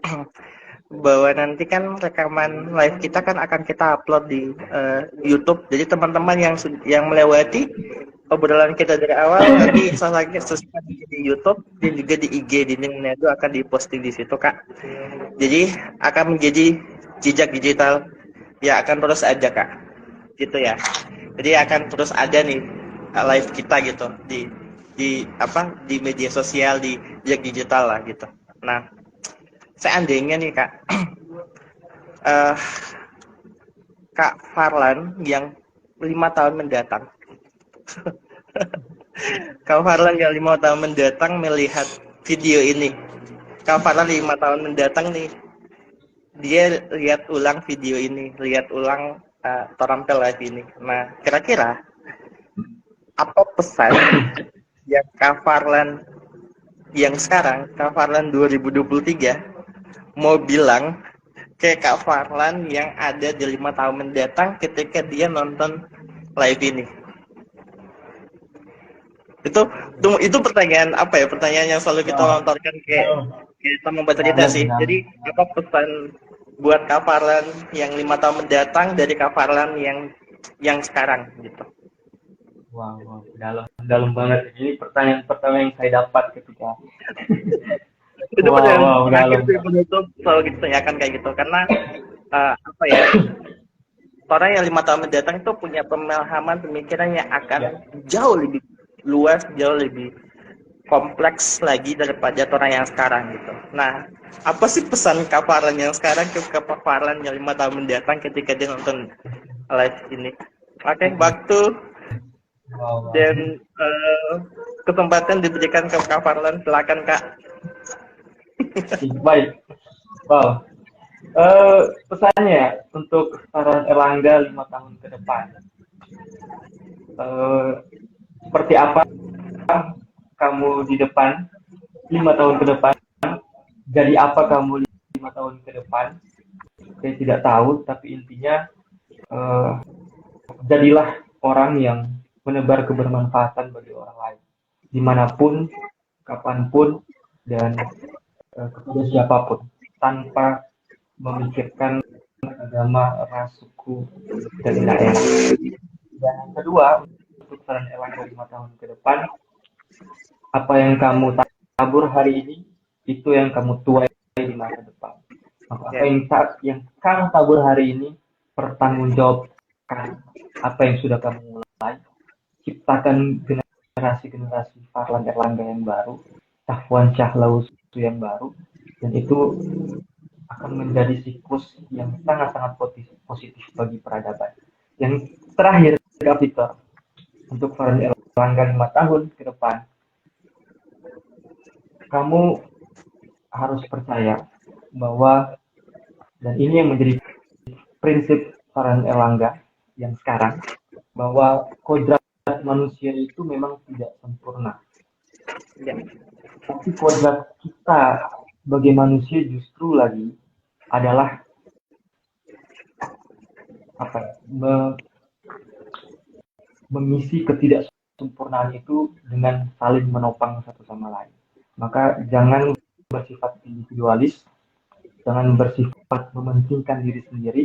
Bahwa nanti kan rekaman live kita kan akan kita upload di YouTube. Jadi teman-teman yang melewati obrolan kita dari awal nanti sesuai di YouTube dan juga di IG di Manado akan diposting di situ, Kak. Jadi akan menjadi jejak digital ya, akan terus ada, Kak. Gitu ya. Jadi akan terus ada nih live kita gitu di media sosial, di jejak digital lah gitu. Nah, seandainya nih, Kak, Kak Farlan yang 5 tahun mendatang, Kak Farlan yang 5 tahun mendatang melihat video ini, Kak Farlan 5 tahun mendatang nih, dia lihat ulang video ini, lihat ulang Torampel live ini. Nah, kira-kira apa pesan yang Kak Farlan yang sekarang, Kak Farlan 2023, mau bilang ke Kak Farlan yang ada di 5 tahun mendatang ketika dia nonton live ini? Itu pertanyaan apa ya? Pertanyaan yang selalu kita lontarkan ke teman baca cerita sih. Jadi apa pesan buat Kak Farlan yang 5 tahun mendatang dari Kak Farlan yang sekarang gitu? Wow, dalam banget. Ini pertanyaan pertama yang saya dapat ketika Itu pertanyaan terakhir dalam. sih penutup selalu kita tanyakan kayak gitu, karena apa ya, orang yang 5 tahun mendatang itu punya pemahaman pemikiran yang akan jauh lebih luas, jauh lebih kompleks lagi daripada orang yang sekarang gitu. Nah, apa sih pesan Kak Farlan yang sekarang ke Kak Farlan yang 5 tahun mendatang ketika dia nonton live ini? Oke, waktu dan kesempatan diberikan ke Kak Farlan, silakan, Kak. Baik. Wow. Pesannya untuk Farlan Erlangga 5 tahun ke depan. Seperti apa kamu di depan 5 tahun ke depan? Jadi apa kamu 5 tahun ke depan? Saya tidak tahu, tapi intinya jadilah orang yang menebar kebermanfaatan bagi orang lain, dimanapun, kapanpun, dan kepada siapapun, tanpa memikirkan agama, ras, suku, dan daerah. Dan yang kedua, untuk peran Erlangga 5 tahun ke depan, apa yang kamu tabur hari ini, itu yang kamu tuai di masa depan. Apa yang kamu tabur hari ini, pertanggungjawabkan apa yang sudah kamu mulai, ciptakan generasi-generasi Farlan Erlangga yang baru, Safwan Syahlaus yang baru, dan itu akan menjadi siklus yang sangat-sangat positif bagi peradaban. Yang terakhir, Kak Victor, untuk Farlan Erlangga 5 tahun ke depan, kamu harus percaya bahwa, dan ini yang menjadi prinsip Farlan Erlangga yang sekarang, bahwa kodrat manusia itu memang tidak sempurna. Ya. Tapi kodrat kita sebagai manusia justru lagi adalah mengisi ketidaksempurnaan itu dengan saling menopang satu sama lain. Maka jangan bersifat individualis, jangan bersifat mementingkan diri sendiri,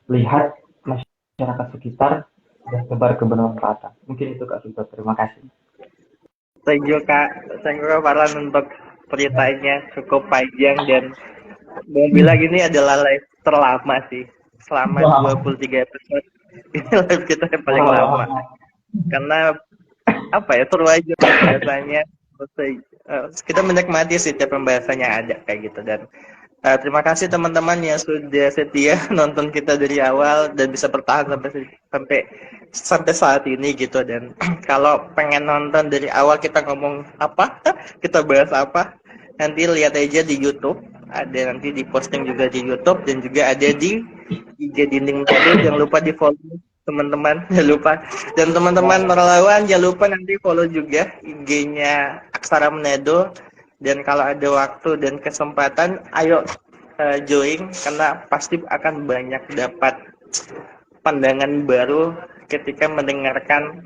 lihat masyarakat sekitar dan tebar kebermanfaatan. Mungkin itu Kak Victor. Terima kasih. Thank you Kak Farlan untuk ceritanya cukup panjang dan mau bilang ini adalah live terlama sih selama 23 episode. Ini live kita yang paling lama karena apa ya, seru aja pembahasannya. Kita menikmati sih tiap pembahasannya ada kayak gitu. Dan terima kasih teman-teman yang sudah setia nonton kita dari awal dan bisa bertahan sampai saat ini gitu. Dan kalau pengen nonton dari awal kita ngomong apa, kita bahas apa, nanti lihat aja di YouTube. Ada nanti di posting juga di YouTube dan juga ada di IG Dinding Menado. Jangan lupa di follow teman-teman, jangan lupa. Dan teman-teman relawan jangan lupa nanti follow juga IG-nya Aksara Menado. Dan kalau ada waktu dan kesempatan, ayo join karena pasti akan banyak dapat pandangan baru ketika mendengarkan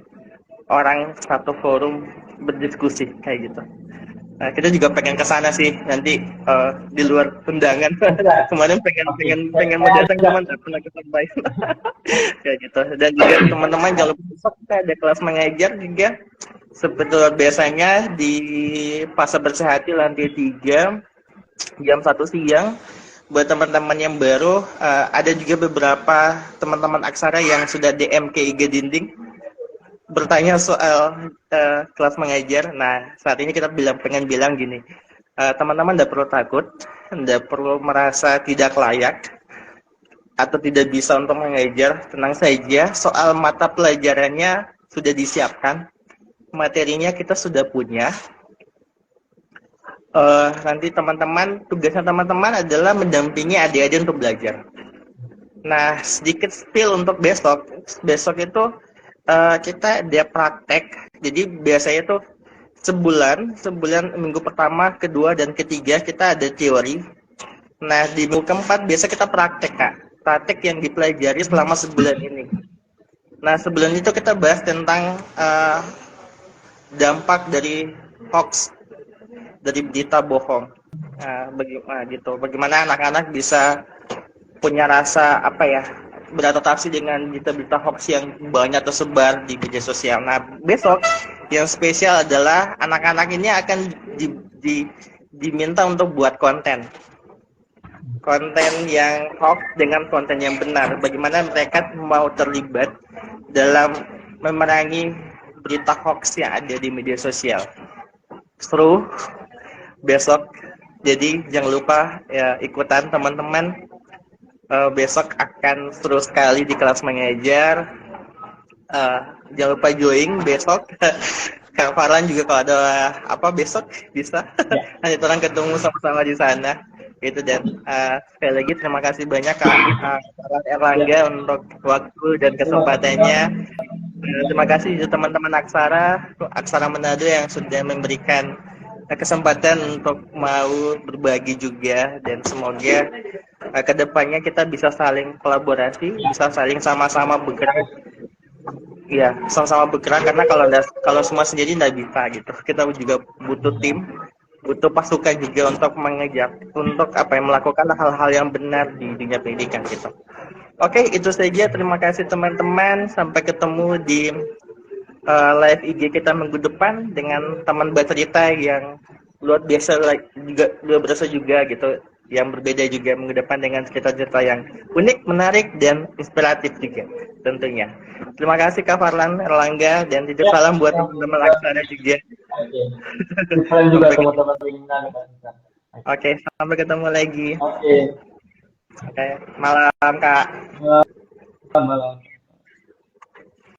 orang satu forum berdiskusi kayak gitu. Kita juga pengen ke sana sih nanti di luar undangan. Kemarin pengen mendatang cuman tak pernah kesampaian. Kayak gitu. Dan juga teman-teman jangan lupa besok kita ada kelas mengajar juga seperti biasanya di Pasar Bersehati lantai 3 jam 1 siang. Buat teman-teman yang baru, ada juga beberapa teman-teman Aksara yang sudah DM ke IG Dinding bertanya soal kelas mengajar. Nah, saat ini kita pengen bilang gini, teman-teman tidak perlu takut, tidak perlu merasa tidak layak atau tidak bisa untuk mengajar. Tenang saja, soal mata pelajarannya sudah disiapkan, materinya kita sudah punya. Nanti tugasnya teman-teman adalah mendampingi adik-adik untuk belajar. Nah, sedikit spill untuk besok itu kita ada praktek. Jadi biasanya tuh sebulan minggu pertama, kedua, dan ketiga kita ada teori. Nah, di minggu keempat biasa kita praktek Kak. Praktek yang dipelajari selama sebulan ini. Nah, sebulan itu kita bahas tentang dampak dari hoax, dari berita bohong. Bagaimana anak-anak bisa punya rasa beradaptasi dengan berita-berita hoax yang banyak tersebar di media sosial. Nah, besok yang spesial adalah anak-anak ini akan diminta untuk buat konten yang hoax dengan konten yang benar. Bagaimana mereka mau terlibat dalam memerangi berita hoax yang ada di media sosial. Seru besok. Jadi jangan lupa ya, ikutan teman-teman. Besok akan seru sekali di kelas mengajar. Jangan lupa join besok. Kak Farlan juga kalau ada apa besok bisa. Nanti orang ketemu sama-sama di sana. Gitu. Dan sekali lagi terima kasih banyak Kak Farlan Erlangga untuk waktu dan kesempatannya. Terima kasih juga teman-teman Aksara Menado yang sudah memberikan kesempatan untuk mau berbagi juga, dan semoga kedepannya kita bisa saling kolaborasi, bisa saling sama-sama bergerak. Ya, sama-sama bergerak karena kalau semua sendiri nggak bisa gitu. Kita juga butuh tim, butuh pasukan juga untuk melakukan hal-hal yang benar di dunia pendidikan gitu. Oke, itu saja. Terima kasih teman-teman. Sampai ketemu di live IG kita minggu depan dengan teman bercerita yang luar biasa juga gitu. yang berbeda juga minggu depan dengan cerita-cerita yang unik, menarik, dan inspiratif juga tentunya. Terima kasih Kak Farlan, Erlangga, dan titip Ya, salam buat yang teman-teman juga. Aksara juga. Oke. Kalian juga teman-teman pimpinan. Oke, sampai ketemu lagi. Oke. Oke, malam Kak. Selamat malam.